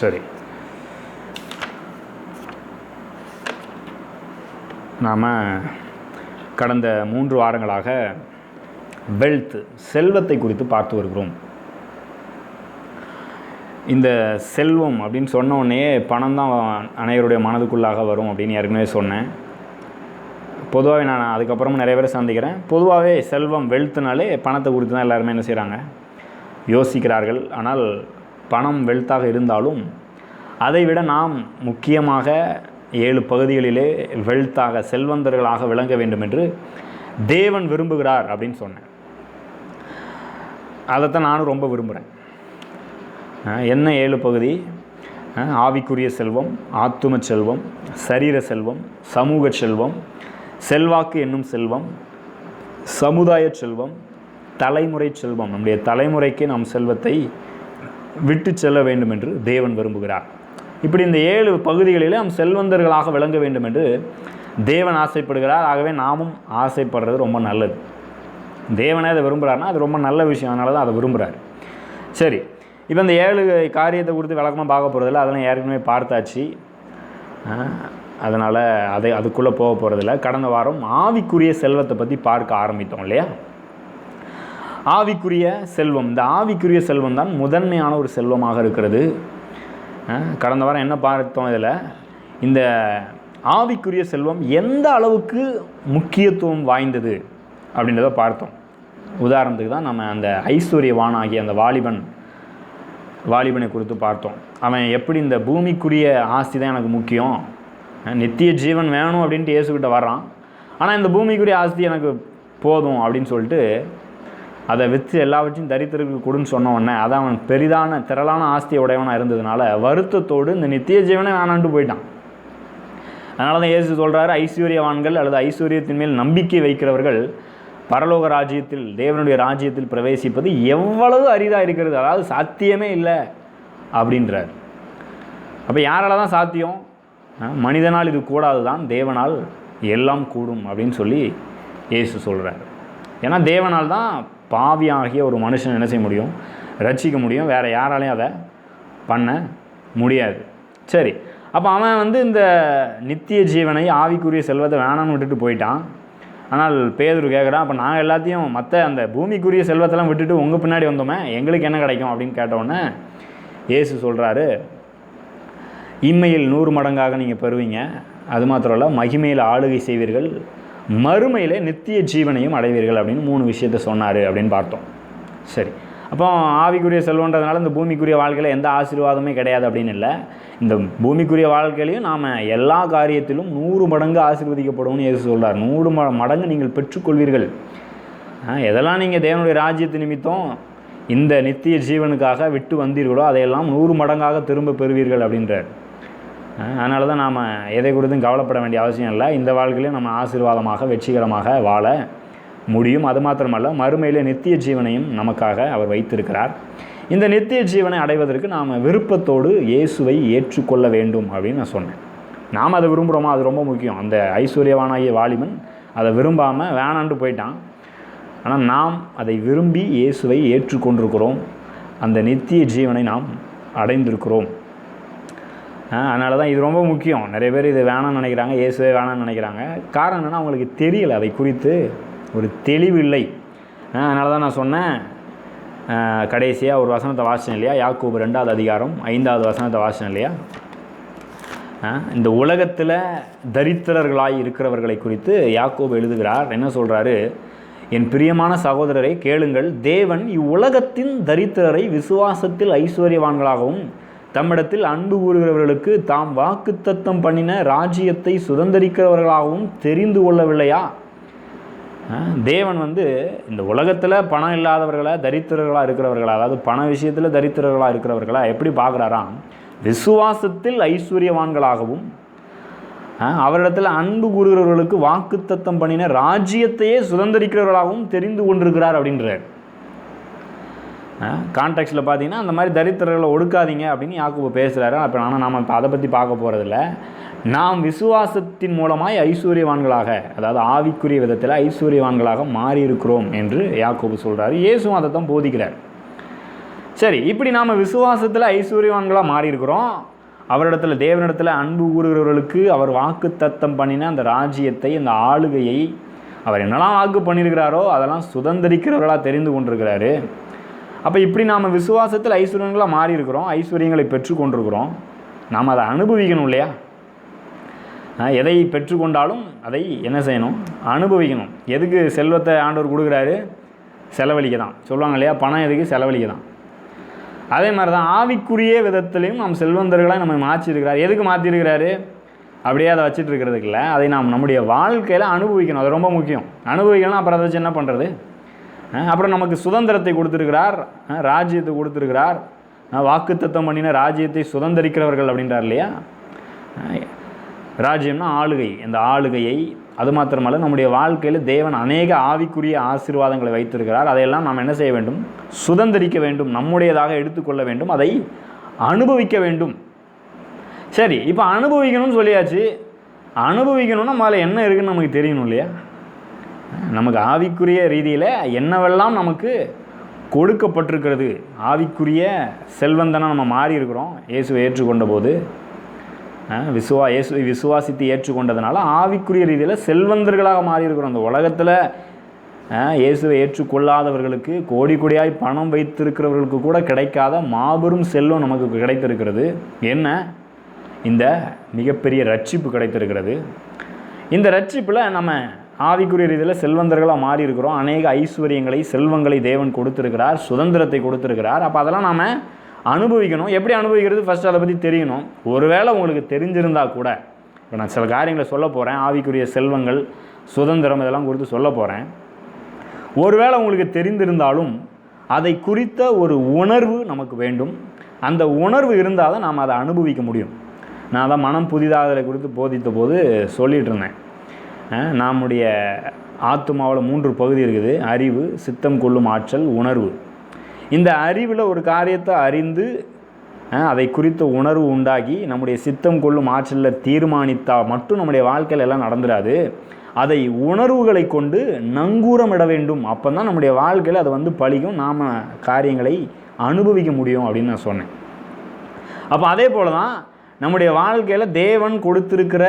சரி, நாம் கடந்த 3 வாரங்களாக வெல்த், செல்வத்தை குறித்து பார்த்து வருகிறோம். இந்த செல்வம் அப்படின்னு சொன்ன உடனே பணம் தான் அனைவருடைய மனதுக்குள்ளாக வரும் அப்படின்னு ஏற்கனவே சொன்னேன். பொதுவாகவே நான் அதுக்கப்புறமும் நிறைய பேர் சந்திக்கிறேன். பொதுவாகவே செல்வம், வெல்த்னாலே பணத்தை குறித்து தான் எல்லாருமே என்ன செய்கிறாங்க, யோசிக்கிறார்கள். ஆனால் பணம் வெல்த்தாக இருந்தாலும் அதை விட நாம் முக்கியமாக 7 பகுதிகளிலே வெல்த்தாக, செல்வந்தர்களாக விளங்க வேண்டும் என்று தேவன் விரும்புகிறார் அப்படின்னு சொன்னேன். அதைத்தான் நானும் ரொம்ப விரும்புகிறேன். என்ன 7 பகுதி? ஆவிக்குரிய செல்வம், ஆத்தும செல்வம், சரீர செல்வம், சமூக செல்வம், செல்வாக்கு என்னும் செல்வம், சமுதாய செல்வம், தலைமுறை செல்வம். நம்முடைய தலைமுறைக்கு நாம் செல்வத்தை விட்டு செல்ல வேண்டும் என்று தேவன் விரும்புகிறார். இப்படி இந்த 7 பகுதிகளிலே நாம் செல்வந்தர்களாக விளங்க வேண்டும் என்று தேவன் ஆசைப்படுகிறார். ஆகவே நாமும் ஆசைப்படுறது ரொம்ப நல்லது. தேவனே அதை விரும்புகிறார்னா அது ரொம்ப நல்ல விஷயம். அதனால தான் அதை விரும்புகிறார். சரி, இப்போ இந்த 7 காரியத்தை குறித்து விளக்கமாக பார்க்க போகிறதில்ல, அதெல்லாம் ஏற்கனவே பார்த்தாச்சு. அதனால் அதுக்குள்ளே போக போகிறதில்ல. கடந்த வாரம் ஆவிக்குரிய செல்வத்தை பற்றி பார்க்க ஆரம்பித்தோம் இல்லையா? ஆவிக்குரிய செல்வம், இந்த ஆவிக்குரிய செல்வம் தான் முதன்மையான ஒரு செல்வமாக இருக்கிறது. கடந்த வாரம் என்ன பார்த்தோம்? இதில் இந்த ஆவிக்குரிய செல்வம் எந்த அளவுக்கு முக்கியத்துவம் வாய்ந்தது அப்படின்றத பார்த்தோம். உதாரணத்துக்கு தான் நம்ம அந்த ஐஸ்வர்யவான் ஆகிய அந்த வாலிபனை குறித்து பார்த்தோம். அவன் எப்படி இந்த பூமிக்குரிய ஆஸ்தி தான் எனக்கு முக்கியம், நித்திய ஜீவன் வேணும் அப்படின்ட்டு இயேசுக்கிட்ட வர்றான். ஆனால் இந்த பூமிக்குரிய ஆஸ்தி எனக்கு போதும் அப்படின்னு சொல்லிட்டு அதை விற்று எல்லாவற்றையும் தரித்திரருக்கு கொடுன்னு சொன்ன உடனே அதை அவன் பெரிதான திரளான ஆஸ்தியை உடையவனாக இருந்ததுனால வருத்தத்தோடு இந்த நித்திய ஜீவனை வேணான்ட்டு போயிட்டான். அதனால தான் இயேசு சொல்கிறாரு, ஐஸ்வர்யவான்கள் அல்லது ஐஸ்வர்யத்தின் மேல் நம்பிக்கை வைக்கிறவர்கள் பரலோக ராஜ்யத்தில், தேவனுடைய ராஜ்யத்தில் பிரவேசிப்பது எவ்வளவு அரிதாக இருக்கிறது, அதாவது சாத்தியமே இல்லை அப்படின்றார். அப்போ யாரால தான் சாத்தியம்? மனிதனால் இது கூடாது தான், தேவனால் எல்லாம் கூடும் அப்படின்னு சொல்லி இயேசு சொல்கிறார். ஏன்னா தேவனால் தான் பாவியாகிய ஒரு மனுஷன் என்ன செய்ய முடியும், ரட்சிக்க முடியும். வேறு யாராலையும் அதை பண்ண முடியாது. சரி, அப்போ அவன் இந்த நித்திய ஜீவனை, ஆவிக்குரிய செல்வத்தை வேணான்னு விட்டுட்டு போயிட்டான். ஆனால் பேதுரு கேட்குறான், அப்போ நாங்கள் எல்லாத்தையும் மற்ற அந்த பூமிக்குரிய செல்வத்தெல்லாம் விட்டுட்டு உங்கள் பின்னாடி வந்தோமே, எங்களுக்கு என்ன கிடைக்கும் அப்படின்னு கேட்டவுடனே இயேசு சொல்கிறாரு, இம்மையில் 100 மடங்காக நீங்கள் பெறுவீங்க, அது மாத்திரம் இல்லை மகிமையில் ஆளுகை செய்வீர்கள், மறுமையிலே நித்திய ஜீவனையும் அடைவீர்கள் அப்படின்னு 3 விஷயத்தை சொன்னார் அப்படின்னு பார்த்தோம். சரி, அப்போ ஆவிக்குரிய செல்வன்றதுனால இந்த பூமிக்குரிய வாழ்க்கையில் எந்த ஆசீர்வாதமே கிடையாது அப்படின்னு இல்லை. இந்த பூமிக்குரிய வாழ்க்கையிலையும் நாம் எல்லா காரியத்திலும் 100 மடங்கு ஆசீர்வதிக்கப்படும்னு இயேசு சொல்கிறார். 100 மடங்கு நீங்கள் பெற்றுக்கொள்வீர்கள். எதெல்லாம் நீங்கள் தேவனுடைய ராஜ்யத்து நிமித்தம் இந்த நித்திய ஜீவனுக்காக விட்டு வந்தீர்களோ அதையெல்லாம் 100 மடங்காக திரும்ப பெறுவீர்கள் அப்படின்றார். அதனால தான் நாம் எதை குறித்தும் கவலைப்பட வேண்டிய அவசியம் இல்லை. இந்த வாழ்க்கையிலையும் நம்ம ஆசீர்வாதமாக வெற்றிகரமாக வாழ முடியும். அது மாத்திரமல்ல, மறுமையிலே நித்திய ஜீவனையும் நமக்காக அவர் வைத்திருக்கிறார். இந்த நித்திய ஜீவனை அடைவதற்கு நாம் விருப்பத்தோடு இயேசுவை ஏற்றுக்கொள்ள வேண்டும் அப்படின்னு நான் சொன்னேன். நாம் அதை விரும்புகிறோமா? அது ரொம்ப முக்கியம். அந்த ஐஸ்வர்யவானாகிய வாலிபன் அதை விரும்பாமல் வேணான்ட்டு போயிட்டான். ஆனால் நாம் அதை விரும்பி இயேசுவை ஏற்றுக்கொண்டிருக்கிறோம். அந்த நித்திய ஜீவனை நாம் அடைந்திருக்கிறோம். அதனால தான் இது ரொம்ப முக்கியம். நிறைய பேர் இது வேணாம்னு நினைக்கிறாங்க, இயேசுவே வேணாம்னு நினைக்கிறாங்க. காரணம் என்னென்னா, அவங்களுக்கு தெரியலை, அதை குறித்து ஒரு தெளிவு இல்லை. அதனால தான் நான் சொன்னேன், கடைசியாக ஒரு வசனத்தை வாசிச்சேன் இல்லையா, யாக்கோபு 2வது அதிகாரம் 5வது வசனத்தை வாசிச்சேன் இல்லையா. இந்த உலகத்தில் தரித்திரர்களாய் இருக்கிறவர்களை குறித்து யாக்கோபு எழுதுகிறார். என்ன சொல்கிறாரு? என் பிரியமான சகோதரரை கேளுங்கள், தேவன் இவ்வுலகத்தின் தரித்திரரை விசுவாசத்தில் ஐஸ்வர்யவான்களாகவும் தம்மிடத்தில் அன்பு கூறுகிறவர்களுக்கு தாம் வாக்குத்தத்தம் பண்ணின ராஜ்யத்தை சுதந்திரிக்கிறவர்களாகவும் தெரிந்து கொள்ளவில்லையா? தேவன் இந்த உலகத்தில் பணம் இல்லாதவர்களை தரித்திரர்களாக இருக்கிறவர்களா, அதாவது பண விஷயத்தில் தரித்திரர்களாக இருக்கிறவர்களா எப்படி பார்க்குறாராம்? விசுவாசத்தில் ஐஸ்வர்யவான்களாகவும் அவரிடத்தில் அன்பு கூறுகிறவர்களுக்கு வாக்குத்தத்தம் பண்ணின ராஜ்யத்தையே சுதந்திரிக்கிறவர்களாகவும் தெரிந்து கொண்டிருக்கிறார் அப்படின்றார். கான்டெக்ஸ்டில் பார்த்தீங்கன்னா அந்த மாதிரி தரித்திரர்களை ஒடுக்காதீங்க அப்படின்னு யாக்கோபு பேசுகிறாரு. அப்போ ஆனால் நாம் இப்போ அதை பற்றி பார்க்க போகிறதில்ல. நாம் விசுவாசத்தின் மூலமாய் ஐஸ்வர்யவான்களாக, அதாவது ஆவிக்குரிய விதத்தில் ஐஸ்வர்யவான்களாக மாறி இருக்கிறோம் என்று யாக்கோபு சொல்கிறார். இயேசுவும் அதை தான் போதிக்கிறார். சரி, இப்படி நாம் விசுவாசத்தில் ஐஸ்வர்யவான்களாக மாறி இருக்கிறோம். அவரிடத்துல தேவனிடத்தில் அன்பு கூறுகிறவர்களுக்கு அவர் வாக்கு தத்தம் பண்ணின அந்த ராஜ்யத்தை, அந்த ஆளுகையை அவர் என்னெல்லாம் வாக்கு பண்ணியிருக்கிறாரோ அதெல்லாம் சுதந்திரிக்கிறவர்களாக தெரிந்து கொண்டிருக்கிறாரு. அப்போ இப்படி நாம் விசுவாசத்தில் ஐஸ்வர்யங்களாக மாறி இருக்கிறோம், ஐஸ்வர்யங்களை பெற்று கொண்டிருக்கிறோம். நாம் அதை அனுபவிக்கணும் இல்லையா? எதை பெற்றுக்கொண்டாலும் அதை என்ன செய்யணும்? அனுபவிக்கணும். எதுக்கு செல்வத்தை ஆண்டவர் கொடுக்குறாரு? செலவழிக்க தான். சொல்லுவாங்க இல்லையா, பணம் எதுக்கு? செலவழிக்க தான். அதே மாதிரி தான் ஆவிக்குரிய விதத்திலையும் நாம் செல்வந்தர்களாக நம்ம மாற்றிருக்கிறார். எதுக்கு மாற்றிருக்கிறாரு? அப்படியே அதை வச்சுட்டு இருக்கிறதுக்கு இல்லை, அதை நாம் நம்முடைய வாழ்க்கையில் அனுபவிக்கணும். அது ரொம்ப முக்கியம். அனுபவிக்கணும். அப்புறம் அதை வச்சு என்ன பண்ணுறது? அப்புறம் நமக்கு சுதந்திரத்தை கொடுத்துருக்கிறார், ராஜ்யத்தை கொடுத்துருக்கிறார். வாக்குத்தத்தம் பண்ணின ராஜ்யத்தை சுதந்திரிக்கிறவர்கள் அப்படின்றார் இல்லையா? ராஜ்யம்னா ஆளுகை. அந்த ஆளுகையை அது மாத்திரமல்ல, நம்முடைய வாழ்க்கையில் தேவன் அநேக ஆவிக்குரிய ஆசீர்வாதங்களை வைத்திருக்கிறார். அதையெல்லாம் நாம் என்ன செய்ய வேண்டும்? சுதந்திரிக்க வேண்டும், நம்முடையதாக எடுத்துக்கொள்ள வேண்டும், அதை அனுபவிக்க வேண்டும். சரி, இப்போ அனுபவிக்கணும்னு சொல்லியாச்சு. அனுபவிக்கணும்னா முதல்ல என்ன இருக்குதுன்னு நமக்கு தெரியணும் இல்லையா? நமக்கு ஆவிக்குரிய ரீதியில் என்னவெல்லாம் நமக்கு கொடுக்கப்பட்டிருக்கிறது. ஆவிக்குரிய செல்வந்தனை நம்ம மாறி இருக்கிறோம் இயேசுவை ஏற்றுக்கொண்ட போது. இயேசுவை விசுவாசித்து ஏற்றுக்கொண்டதுனால ஆவிக்குரிய ரீதியில் செல்வந்தர்களாக மாறி இருக்கிறோம். அந்த உலகத்தில் இயேசுவை ஏற்றுக்கொள்ளாதவர்களுக்கு, கோடி கோடியாய் பணம் வைத்திருக்கிறவர்களுக்கு கூட கிடைக்காத மாபெரும் செல்வம் நமக்கு கிடைத்திருக்கிறது. என்ன? இந்த மிகப்பெரிய ரட்சிப்பு கிடைத்திருக்கிறது. இந்த ரட்சிப்பில் நம்ம ஆவிக்குரிய ரீதியில் செல்வந்தர்களாக மாறி இருக்கிறோம். அநேக ஐஸ்வர்யங்களை, செல்வங்களை தேவன் கொடுத்துருக்கிறார், சுதந்திரத்தை கொடுத்துருக்கிறார். அப்போ அதெல்லாம் நாம் அனுபவிக்கணும். எப்படி அனுபவிக்கிறது? ஃபஸ்ட்டு அதை பற்றி தெரியணும். ஒருவேளை உங்களுக்கு தெரிஞ்சிருந்தால் கூட, இப்போ நான் சில காரியங்களை சொல்ல போகிறேன், ஆவிக்குரிய செல்வங்கள், சுதந்திரம் இதெல்லாம் குறித்து சொல்ல போகிறேன். ஒருவேளை உங்களுக்கு தெரிந்திருந்தாலும் அதை குறித்த ஒரு உணர்வு நமக்கு வேண்டும். அந்த உணர்வு இருந்தால் தான் நாம் அதை அனுபவிக்க முடியும். நான் தான் மனம் புதிதாக குறித்து போதித்த போது சொல்லிகிட்டு இருந்தேன். நம்முடைய ஆத்துமாவில் 3 பகுதி இருக்குது: அறிவு, சித்தம் கொள்ளும் ஆற்றல், உணர்வு. இந்த அறிவில் ஒரு காரியத்தை அறிந்து அதை குறித்த உணர்வு உண்டாகி நம்முடைய சித்தம் கொள்ளும் ஆற்றலில் தீர்மானித்தால் மட்டும் நம்முடைய வாழ்க்கையில் எல்லாம் நடந்துடாது. அதை உணர்வுகளை கொண்டு நங்கூரமிட வேண்டும். அப்போ தான் நம்முடைய வாழ்க்கையில் அது பழிக்கும், நாம் காரியங்களை அனுபவிக்க முடியும் அப்படின்னு நான் சொன்னேன். அப்போ அதே போல் தான் நம்முடைய வாழ்க்கையில் தேவன் கொடுத்திருக்கிற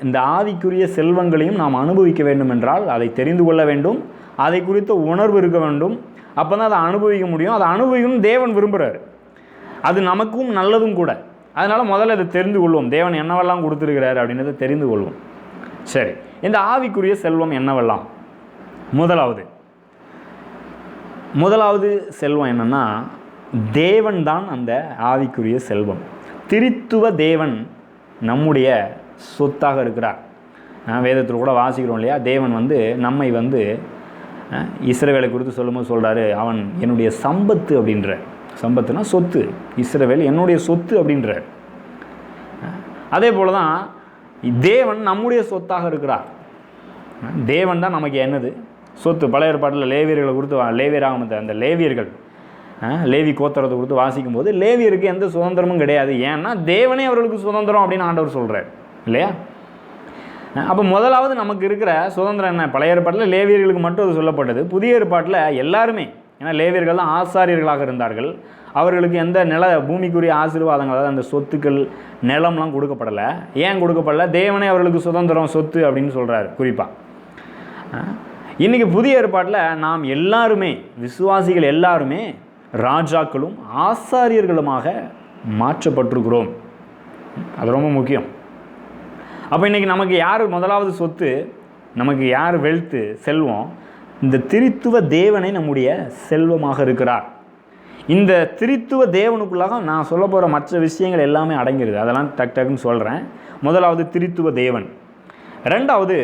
இந்த ஆவிக்குரிய செல்வங்களையும் நாம் அனுபவிக்க வேண்டும் என்றால் அதை தெரிந்து கொள்ள வேண்டும், அதை குறித்த உணர்வு இருக்க வேண்டும். அப்போ தான் அதை அனுபவிக்க முடியும். அதை அனுபவிக்கணும் தேவன் விரும்புகிறார். அது நமக்கும் நல்லதும் கூட. அதனால் முதல்ல அதை தெரிந்து கொள்வோம். தேவன் என்னவெல்லாம் கொடுத்துருக்கிறார் அப்படின்றத தெரிந்து கொள்வோம். சரி, இந்த ஆவிக்குரிய செல்வம் என்னவெல்லாம்? முதலாவது செல்வம் என்னென்னா, தேவன் தான் அந்த ஆவிக்குரிய செல்வம். திரித்துவ தேவன் நம்முடைய சொத்தாக இருக்கிறார். வேதத்தில் கூட வாசிக்கிறோம் இல்லையா? தேவன் நம்மை இஸ்ரவேலை குறித்து சொல்லும்போது சொல்கிறாரு, அவன் என்னுடைய சம்பத்து அப்படின்ற. சம்பத்துனா சொத்து. இஸ்ரவேல் என்னுடைய சொத்து அப்படின்றார். அதே போல் தான் தேவன் நம்முடைய சொத்தாக இருக்கிறார். தேவன் தான் நமக்கு என்னது? சொத்து. பழைய ஏற்பாட்டில் லேவியர்களை குறித்து, லேவியராக அந்த லேவியர்கள், லேவி கோத்திரத்தை கொடுத்து வாசிக்கும் போது லேவியருக்கு எந்த சுதந்திரமும் கிடையாது. ஏன்னா தேவனே அவர்களுக்கு சுதந்திரம் அப்படின்னு ஆண்டவர் சொல்கிறார் இல்லையா? அப்போ முதலாவது நமக்கு இருக்கிற சுதந்திரம் என்ன? பழைய ஏற்பாட்டில் லேவியர்களுக்கு மட்டும் அது சொல்லப்பட்டது. புதிய ஏற்பாட்டில் எல்லாருமே, ஏன்னா லேவியர்கள் தான் ஆசாரியர்களாக இருந்தார்கள். அவர்களுக்கு எந்த பூமிக்குரிய ஆசீர்வாதங்கள், அதாவது அந்த சொத்துக்கள், நிலம்லாம் கொடுக்கப்படலை. ஏன் கொடுக்கப்படலை? தேவனே அவர்களுக்கு சுதந்திரம், சொத்து அப்படின்னு சொல்கிறார் குறிப்பாக. இன்றைக்கி புதிய ஏற்பாட்டில் நாம் எல்லாருமே, விசுவாசிகள் எல்லாருமே ராஜாக்களும் ஆசாரியர்களுமாக மாற்றப்பட்டிருக்கிறோம். அது ரொம்ப முக்கியம். அப்போ இன்றைக்கி நமக்கு யார் முதலாவது சொத்து? நமக்கு யார் வெல்த்து, செல்வம்? இந்த திரித்துவ தேவனை நம்முடைய செல்வமாக இருக்கிறார். இந்த திரித்துவ தேவனுக்குள்ளாக நான் சொல்ல போகிற மற்ற விஷயங்கள் எல்லாமே அடங்கிடுது. அதெல்லாம் டக்குன்னு சொல்கிறேன். முதலாவது திரித்துவ தேவன். ரெண்டாவது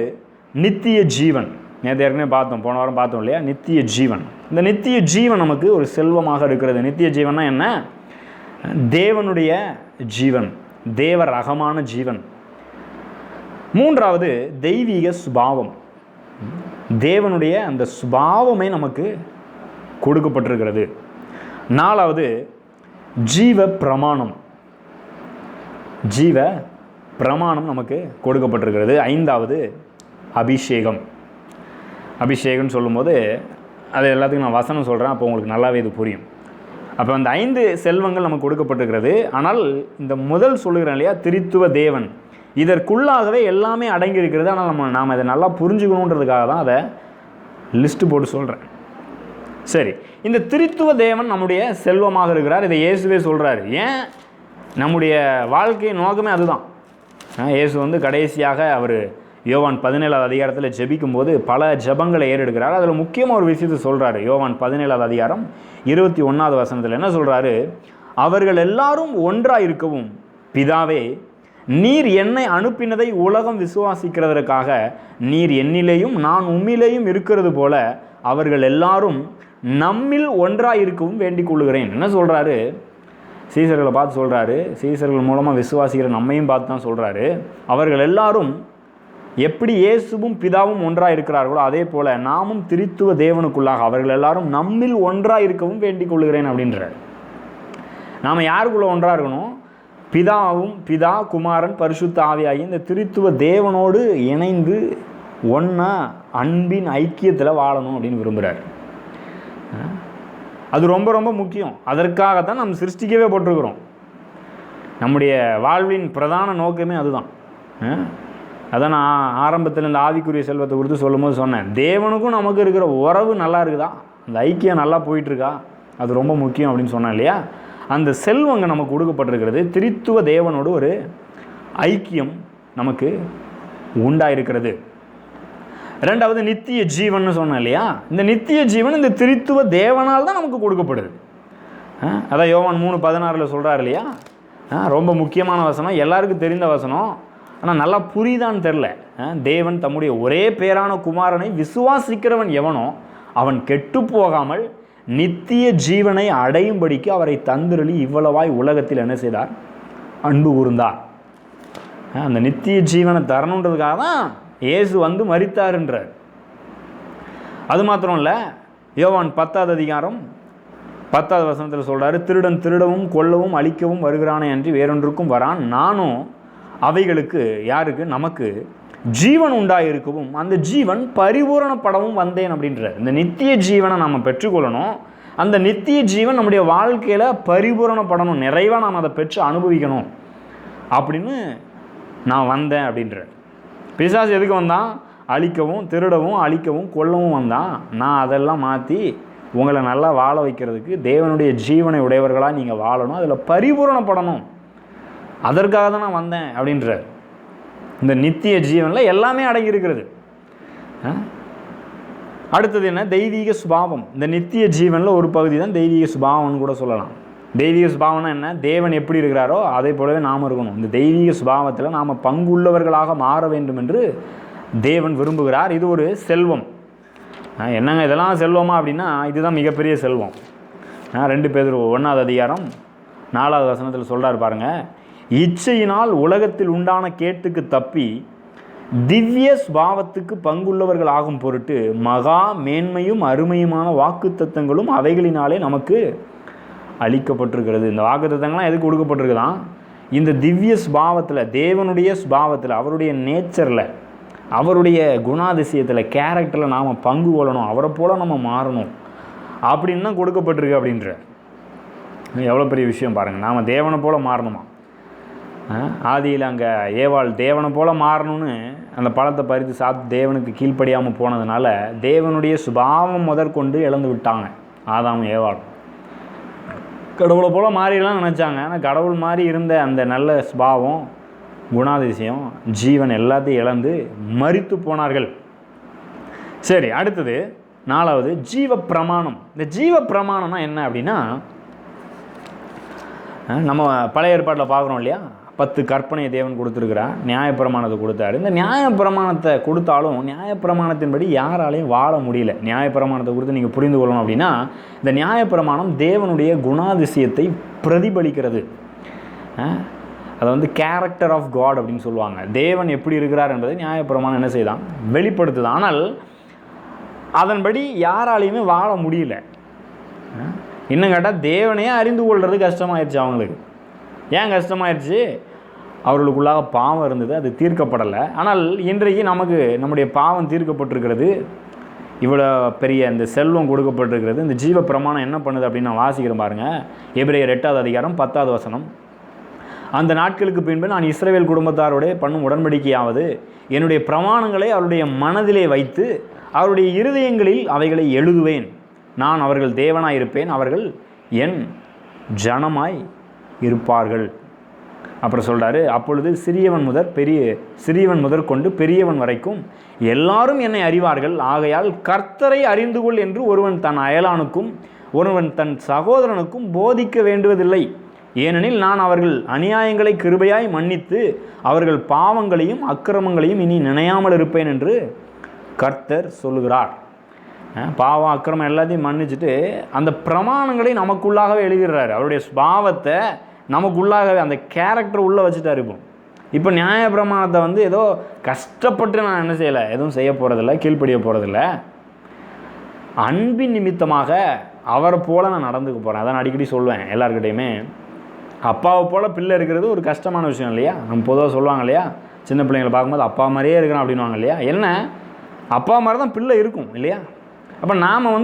நித்திய ஜீவன். நேற்று ஏற்கனவே பார்த்தோம், போன வாரம் பார்த்தோம் இல்லையா? நித்திய ஜீவன். இந்த நித்திய ஜீவன் நமக்கு ஒரு செல்வமாக இருக்கிறது. நித்திய ஜீவன்னா என்ன? தேவனுடைய ஜீவன், தேவ ரகமான ஜீவன். மூன்றாவது தெய்வீக சுபாவம். தேவனுடைய அந்த சுபாவமே நமக்கு கொடுக்கப்பட்டிருக்கிறது. நாலாவது ஜீவ பிரமாணம். ஜீவ பிரமாணம் நமக்கு கொடுக்கப்பட்டிருக்கிறது. ஐந்தாவது அபிஷேகம். அபிஷேகம்னு சொல்லும்போது அது எல்லாத்துக்கும் நான் வசனம் சொல்கிறேன், அப்போ உங்களுக்கு நல்லாவே இது புரியும். அப்போ அந்த 5 செல்வங்கள் நமக்கு கொடுக்கப்பட்டிருக்கிறது. ஆனால் இந்த முதல் சொல்லுகிறேன் இல்லையா, திரித்துவ தேவன், இதற்குள்ளாகவே எல்லாமே அடங்கி இருக்கிறது. ஆனால் நாம் இதை நல்லா புரிஞ்சுக்கணுன்றதுக்காக தான் அதை லிஸ்ட்டு போட்டு சொல்கிறேன். சரி, இந்த திரித்துவ தேவன் நம்முடைய செல்வமாக இருக்கிறார். இதை இயேசுவே சொல்கிறாரு. ஏன்? நம்முடைய வாழ்க்கை நோக்கமே அதுதான். இயேசு வந்து கடைசியாக அவர் யோவான் 17வது அதிகாரத்தில் ஜெபிக்கும் போது பல ஜெபங்களை ஏறெடுக்கிறார். அதில் முக்கியமாக ஒரு விஷயத்தை சொல்கிறாரு. யோவான் 17வது அதிகாரம் 21வது வசனத்தில் என்ன சொல்கிறாரு? அவர்கள் எல்லாரும் ஒன்றாக இருக்கவும் பிதாவே, நீர் என்னை அனுப்பினதை உலகம் விசுவாசிக்கிறதற்காக நீர் என்னிலேயும் நான் உம்மிலேயும் இருக்கிறது போல அவர்கள் எல்லாரும் நம்மில் ஒன்றாக இருக்கவும் வேண்டிக் கொள்ளுகிறேன். என்ன சொல்கிறாரு? சீசர்களை பார்த்து சொல்கிறாரு. சீசர்கள் மூலமாக விசுவாசிக்கிற நம்மையும் பார்த்து தான் சொல்கிறாரு. அவர்கள் எல்லாரும் எப்படி இயேசுவும் பிதாவும் ஒன்றாக இருக்கிறார்களோ அதே போல் நாமும் திரித்துவ தேவனுக்குள்ளாக அவர்கள் எல்லாரும் நம்மில் ஒன்றாக இருக்கவும் வேண்டிக் கொள்ளுகிறேன் அப்படின்றார். நாம் யாருக்குள்ளே ஒன்றாக இருக்கணும்? பிதா, குமாரன், பரிசுத்த ஆவியாகி இந்த திரித்துவ தேவனோடு இணைந்து ஒன்றா அன்பின் ஐக்கியத்தில் வாழணும் அப்படின்னு விரும்புகிறார். அது ரொம்ப ரொம்ப முக்கியம். அதற்காகத்தான் நம்ம சிருஷ்டிக்கவே போட்டிருக்கிறோம். நம்முடைய வாழ்வின் பிரதான நோக்கமே அதுதான். அதான் நான் ஆரம்பத்தில் இந்த ஆவிக்குரிய செல்வத்தை குறித்து சொல்லும் போது சொன்னேன், தேவனுக்கும் நமக்கு இருக்கிற உறவு நல்லா இருக்குதா, அந்த ஐக்கியம் நல்லா போயிட்டுருக்கா, அது ரொம்ப முக்கியம் அப்படின்னு சொன்னேன் இல்லையா. அந்த செல்வங்க நமக்கு கொடுக்கப்பட்டிருக்கிறது. திரித்துவ தேவனோடு ஒரு ஐக்கியம் நமக்கு உண்டாயிருக்கிறது. ரெண்டாவது நித்திய ஜீவன் சொன்னேன் இல்லையா. இந்த நித்திய ஜீவன் இந்த திரித்துவ தேவனால் தான் நமக்கு கொடுக்கப்படுது. அதான் யோவான் 3:16 சொல்கிறார் இல்லையா. ரொம்ப முக்கியமான வசனம், எல்லாருக்கும் தெரிந்த வசனம். ஆனால் நல்லா புரியுதான்னு தெரில. தேவன் தம்முடைய ஒரே பேரான குமாரனை விசுவாசிக்கிறவன் எவனோ அவன் கெட்டு போகாமல் நித்திய ஜீவனை அடையும்படிக்கு அவரை தந்திரளி இவ்வளவாய் உலகத்தில் என்ன செய்தார்? அன்பு கூர்ந்தார். அந்த நித்திய ஜீவனை தரணுன்றதுக்காக தான் இயேசு வந்து மரித்தாருன்றார். அது மாத்திரம் இல்லை, யோவான் 10வது அதிகாரம் 10வது வசனத்தில் சொல்கிறாரு, திருடன் திருடவும் கொல்லவும் அழிக்கவும் வருகிறானே அன்றி வேறொன்றுக்கும் வரான், நானும் அவைகளுக்கு யாருக்கு? நமக்கு ஜீவன் உண்டாயிருக்கவும் அந்த ஜீவன் பரிபூரணப்படவும் வந்தேன் அப்படின்றார். இந்த நித்திய ஜீவனை நாம் பெற்றுக்கொள்ளணும். அந்த நித்திய ஜீவன் நம்முடைய வாழ்க்கையில் பரிபூரணப்படணும், நிறைவாக நாம் அதை பெற்று அனுபவிக்கணும் அப்படின்னு நான் வந்தேன் அப்படின்றார். பிசாசு எதுக்கு வந்தான்? அழிக்கவும் திருடவும் அழிக்கவும் கொல்லவும் வந்தான். நான் அதெல்லாம் மாற்றி உங்களை நல்லா வாழ வைக்கிறதுக்கு, தேவனுடைய ஜீவனை உடையவர்களாக நீங்கள் வாழணும், அதில் பரிபூரணப்படணும், அதற்காக தான் நான் வந்தேன் அப்படின்றார். இந்த நித்திய ஜீவனில் எல்லாமே அடங்கியிருக்கிறது. அடுத்தது என்ன? தெய்வீக சுபாவம். இந்த நித்திய ஜீவனில் ஒரு பகுதி தான் தெய்வீக சுபாவம்னு கூட சொல்லலாம். தெய்வீக சுபாவம்னா என்ன? தேவன் எப்படி இருக்கிறாரோ அதே போலவே நாம் இருக்கணும். இந்த தெய்வீக சுபாவத்தில் நாம் பங்குள்ளவர்களாக மாற வேண்டும் என்று தேவன் விரும்புகிறார். இது ஒரு செல்வம். என்னங்க இதெல்லாம் செல்வமா அப்படின்னா இதுதான் மிகப்பெரிய செல்வம். 2 பேதுரு 1வது அதிகாரம் 4வது வசனத்தில் சொல்கிறார் பாருங்கள், இச்சையினால் உலகத்தில் உண்டான கேட்டுக்கு தப்பி திவ்ய சுபாவத்துக்கு பங்குள்ளவர்கள் ஆகும் பொருட்டு மகா மேன்மையும் அருமையுமான வாக்குத்தத்தங்களும் அவைகளினாலே நமக்கு அளிக்கப்பட்டிருக்கிறது. இந்த வாக்குத்தத்தங்கள்லாம் எதுக்கு கொடுக்கப்பட்டிருக்குதான்? இந்த திவ்ய சுபாவத்தில், தேவனுடைய சுபாவத்தில், அவருடைய நேச்சரில், அவருடைய குணாதிசயத்தில், கேரக்டரில் நாம் பங்கு கொள்ளணும், அவரை போல் நம்ம மாறணும் அப்படின்னு தான் கொடுக்கப்பட்டிருக்கு அப்படின்ற. எவ்வளோ பெரிய விஷயம் பாருங்கள். நாம் தேவனை போல் மாறணுமா? ஆதியில் அங்கே ஏவாள் தேவனை போல் மாறணும்னு அந்த பழத்தை பறித்து சாப்பிட்டு தேவனுக்கு கீழ்ப்படியாமல் போனதுனால தேவனுடைய சுபாவம் முதற்கொண்டு இழந்து விட்டாங்க ஆதாமும் ஏவாளும். கடவுளை போல் மாறிடலாம் நினச்சாங்க. ஆனால் கடவுள் மாதிரி இருந்த அந்த நல்ல சுபாவம், குணாதிசயம், ஜீவன் எல்லாத்தையும் இழந்து மரித்து போனார்கள். சரி, அடுத்தது 4வது ஜீவ பிரமாணம். இந்த ஜீவ பிரமாணம்னா என்ன அப்படின்னா, நம்ம பழைய ஏற்பாட்டில் பார்க்குறோம் இல்லையா, 10 கற்பனையை தேவன் கொடுத்துருக்கிறார், நியாயப்பிரமாணத்தை கொடுத்தாரு. இந்த நியாயப்பிரமாணத்தை கொடுத்தாலும் நியாயப்பிரமாணத்தின்படி யாராலையும் வாழ முடியல. நியாயப்பிரமாணத்தை கொடுத்து நீங்கள் புரிந்து கொள்ளணும் அப்படின்னா, இந்த நியாயப்பிரமாணம் தேவனுடைய குணாதிசயத்தை பிரதிபலிக்கிறது. அதை வந்து கேரக்டர் ஆஃப் காட் அப்படின்னு சொல்லுவாங்க. தேவன் எப்படி இருக்கிறார் என்பதை நியாயப்பிரமாணம் என்ன செய்தான்? வெளிப்படுத்துது. ஆனால் அதன்படி யாராலையுமே வாழ முடியல. இன்னும் கேட்டால் தேவனையே அறிந்து கொள்வது கஷ்டமாயிருச்சு அவங்களுக்கு. ஏன் கஷ்டமாயிருச்சு? அவர்களுக்குள்ளாக பாவம் இருந்தது, அது தீர்க்கப்படலை. ஆனால் இன்றைக்கு நமக்கு நம்முடைய பாவம் தீர்க்கப்பட்டிருக்கிறது. இவ்வளோ பெரிய இந்த செல்வம் கொடுக்கப்பட்டிருக்கிறது. இந்த ஜீவ பிரமாணம் என்ன பண்ணுது அப்படின்னு நான் வாசிக்கிறேன் பாருங்கள். எபிரேயர் 8வது அதிகாரம் 10வது வசனம். அந்த நாட்களுக்கு பின்பு நான் இஸ்ரவேல் குடும்பத்தாரோட பண்ணும் உடன்படிக்கையாவது என்னுடைய பிரமாணங்களை அவருடைய மனதிலே வைத்து அவருடைய இருதயங்களில் அவைகளை எழுதுவேன். நான் அவர்கள் தேவனாய் இருப்பேன், அவர்கள் என் ஜனமாய் இருப்பார்கள். அப்புறம் சொல்கிறாரு, அப்பொழுது சிறியவன் முதற்கொண்டு பெரியவன் வரைக்கும் எல்லாரும் என்னை அறிவார்கள். ஆகையால் கர்த்தரை அறிந்து கொள் என்று ஒருவன் தன் அயலானுக்கும் ஒருவன் தன் சகோதரனுக்கும் போதிக்க வேண்டுவதில்லை. ஏனெனில் நான் அவர்கள் அநியாயங்களை கிருபையாய் மன்னித்து அவர்கள் பாவங்களையும் அக்கிரமங்களையும் இனி நினையாமல் இருப்பேன் என்று கர்த்தர் சொல்லுகிறார். பாவம் அக்கிரமம் எல்லாத்தையும் மன்னிச்சுட்டு அந்த பிரமாணங்களை நமக்குள்ளாகவே எழுதிடுறாரு. அவருடைய பாவத்தை நமக்குள்ளாகவே அந்த கேரக்டர் உள்ளே வச்சுட்டார். இப்போ நியாய பிரமாணத்தை ஏதோ கஷ்டப்பட்டு நான் என்ன செய்யலை, எதுவும் செய்ய போகிறதில்ல, கீழ்ப்படிய போகிறதில்ல. அன்பின் நிமித்தமாக அவரை போல் நான் நடந்துக்க போகிறேன். அதான் அடிக்கடி சொல்லுவேன் எல்லாருக்கிட்டையுமே. அப்பாவை போல் பிள்ளை இருக்கிறது ஒரு கஷ்டமான விஷயம் இல்லையா? நம்ம பொதுவாக சொல்லுவாங்க இல்லையா, சின்ன பிள்ளைங்களை பார்க்கும்போது அப்பா மாதிரியே இருக்கிறோம் அப்படின்வாங்க இல்லையா? என்ன, அப்பா மாதிரி தான் பிள்ளை இருக்கும் இல்லையா? அப்போ நாம்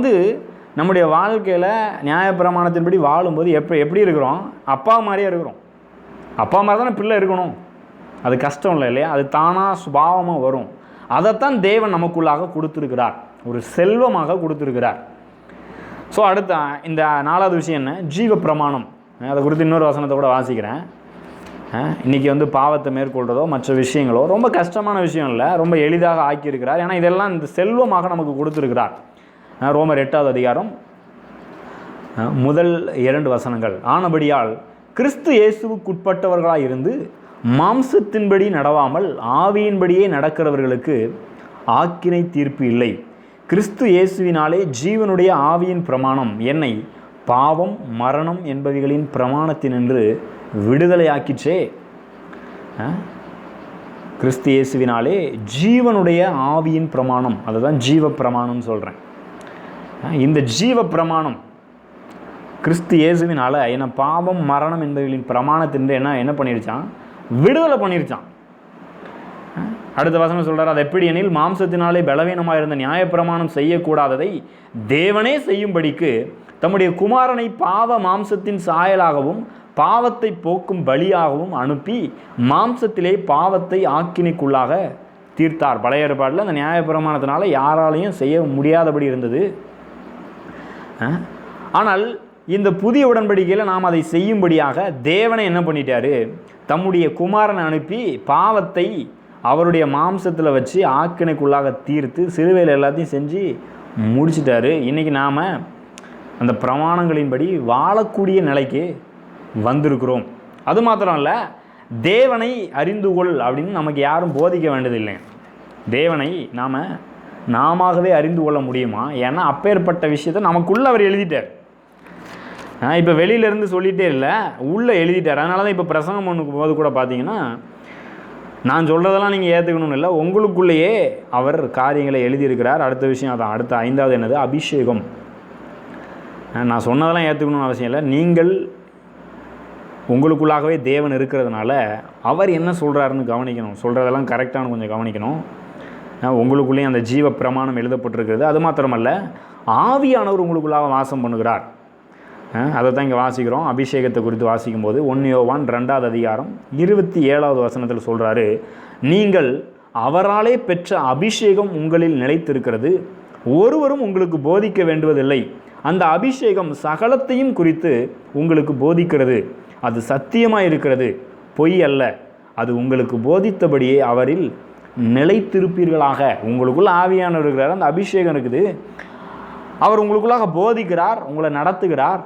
நம்முடைய வாழ்க்கையில் நியாயப்பிரமாணத்தின்படி வாழும்போது எப்படி இருக்கிறோம்? அப்பா மாதிரியே இருக்கிறோம். அப்பா மாதிரி தானே பிள்ளை இருக்கணும். அது கஷ்டம் இல்லை இல்லையா? அது தானாக சுபாவமாக வரும். அதைத்தான் தேவன் நமக்குள்ளாக கொடுத்துருக்கிறார், ஒரு செல்வமாக கொடுத்துருக்கிறார். ஸோ அடுத்த இந்த 4வது விஷயம் என்ன? ஜீவ பிரமாணம். அதை குறித்து இன்னொரு வசனத்தை கூட வாசிக்கிறேன். இன்றைக்கி பாவத்தை மேற்கொள்கிறதோ மற்ற விஷயங்களோ ரொம்ப கஷ்டமான விஷயம் இல்லை, ரொம்ப எளிதாக ஆக்கியிருக்கிறார். ஏன்னா இதெல்லாம் இந்த செல்வமாக நமக்கு கொடுத்துருக்கிறார். ரோமர் 8வது அதிகாரம் முதல் 2 வசனங்கள். ஆனபடியால் கிறிஸ்து இயேசுவுக்குட்பட்டவர்களாக இருந்து மாம்சத்தின்படி நடவாமல் ஆவியின்படியே நடக்கிறவர்களுக்கு ஆக்கினை தீர்ப்பு இல்லை. கிறிஸ்து இயேசுவினாலே ஜீவனுடைய ஆவியின் பிரமாணம் என்னை பாவம் மரணம் என்பவைகளின் பிரமாணத்தினின்று விடுதலையாக்கிச்சே. கிறிஸ்து இயேசுவினாலே ஜீவனுடைய ஆவியின் பிரமாணம், அதை தான் ஜீவ பிரமாணம்னு சொல்கிறேன். இந்த ஜீவ பிரமாணம் கிறிஸ்து இயேசுவினால் என்ன பாவம் மரணம் என்பவர்களின் பிரமாணத்தின் என்ன பண்ணிருச்சான்? விடுதலை பண்ணிருச்சான். அடுத்த வசனம் சொல்கிறார், அது எப்படி எனில் மாம்சத்தினாலே பலவீனமாக இருந்த நியாயப்பிரமாணம் செய்யக்கூடாததை தேவனே செய்யும்படிக்கு தம்முடைய குமாரனை பாவ மாம்சத்தின் சாயலாகவும் பாவத்தை போக்கும் பலியாகவும் அனுப்பி மாம்சத்திலே பாவத்தை ஆக்கினைக்குள்ளாக தீர்த்தார். பழைய ஏற்பாட்டில் அந்த நியாயப்பிரமாணத்தினால யாராலையும் செய்ய முடியாதபடி இருந்தது. ஆனால் இந்த புதிய உடன்படிக்கையில் நாம் அதை செய்யும்படியாக தேவனை என்ன பண்ணிட்டாரு? தம்முடைய குமாரனை அனுப்பி பாவத்தை அவருடைய மாம்சத்தில் வச்சு ஆக்கினைக்குள்ளாக தீர்த்து சிலுவையில் எல்லாத்தையும் செஞ்சு முடிச்சிட்டாரு. இன்றைக்கி நாம் அந்த பிரமாணங்களின்படி வாழக்கூடிய நிலைக்கு வந்திருக்கிறோம். அது மாத்திரம் இல்லை, தேவனை அறிந்து கொள் அப்படின்னு நமக்கு யாரும் போதிக்க வேண்டியதில்லை. தேவனை நாமவே அறிந்து கொள்ள முடியுமா? ஏன்னா அப்பேற்பட்ட விஷயத்தை நமக்குள்ளே அவர் எழுதிட்டார். இப்போ வெளியிலேருந்து சொல்லிகிட்டே இல்லை, உள்ளே எழுதிட்டார். அதனால தான் இப்போ பிரசங்கம் பண்ணும் போது கூட பார்த்தீங்கன்னா, நான் சொல்கிறதெல்லாம் நீங்கள் ஏற்றுக்கணும்னு இல்லை, உங்களுக்குள்ளேயே அவர் காரியங்களை எழுதியிருக்கிறார். அடுத்த விஷயம் அதான். அடுத்த 5வது என்னது? அபிஷேகம். நான் சொன்னதெல்லாம் ஏற்றுக்கணும்னு அவசியம் இல்லை. நீங்கள் உங்களுக்குள்ளாகவே தேவன் இருக்கிறதுனால அவர் என்ன சொல்கிறாருன்னு கவனிக்கணும். சொல்கிறதெல்லாம் கரெக்டானு கொஞ்சம் கவனிக்கணும். உங்களுக்குள்ளேயும் அந்த ஜீவ பிரமாணம் எழுதப்பட்டிருக்கிறது. அது மாத்திரமல்ல, ஆவியானவர் உங்களுக்குள்ளாக வாசம் பண்ணுகிறார். அதை தான் இங்கே வாசிக்கிறோம். அபிஷேகத்தை குறித்து வாசிக்கும்போது 1 யோவான் 2வது அதிகாரம் 27வது வசனத்தில் சொல்கிறாரு, நீங்கள் அவராலே பெற்ற அபிஷேகம் உங்களில் நிலைத்திருக்கிறது, ஒருவரும் உங்களுக்கு போதிக்க வேண்டுவதில்லை. அந்த அபிஷேகம் சகலத்தையும் குறித்து உங்களுக்கு போதிக்கிறது. அது சத்தியமாக இருக்கிறது, பொய் அல்ல. அது உங்களுக்கு போதித்தபடியே அவரில் நிலைத்திருப்பீர்களாக. உங்களுக்குள்ள ஆவியானவர் இருக்கிறார், அந்த அபிஷேகம் இருக்குது. அவர் உங்களுக்குள்ளாக போதிக்கிறார், உங்களை நடத்துகிறார்.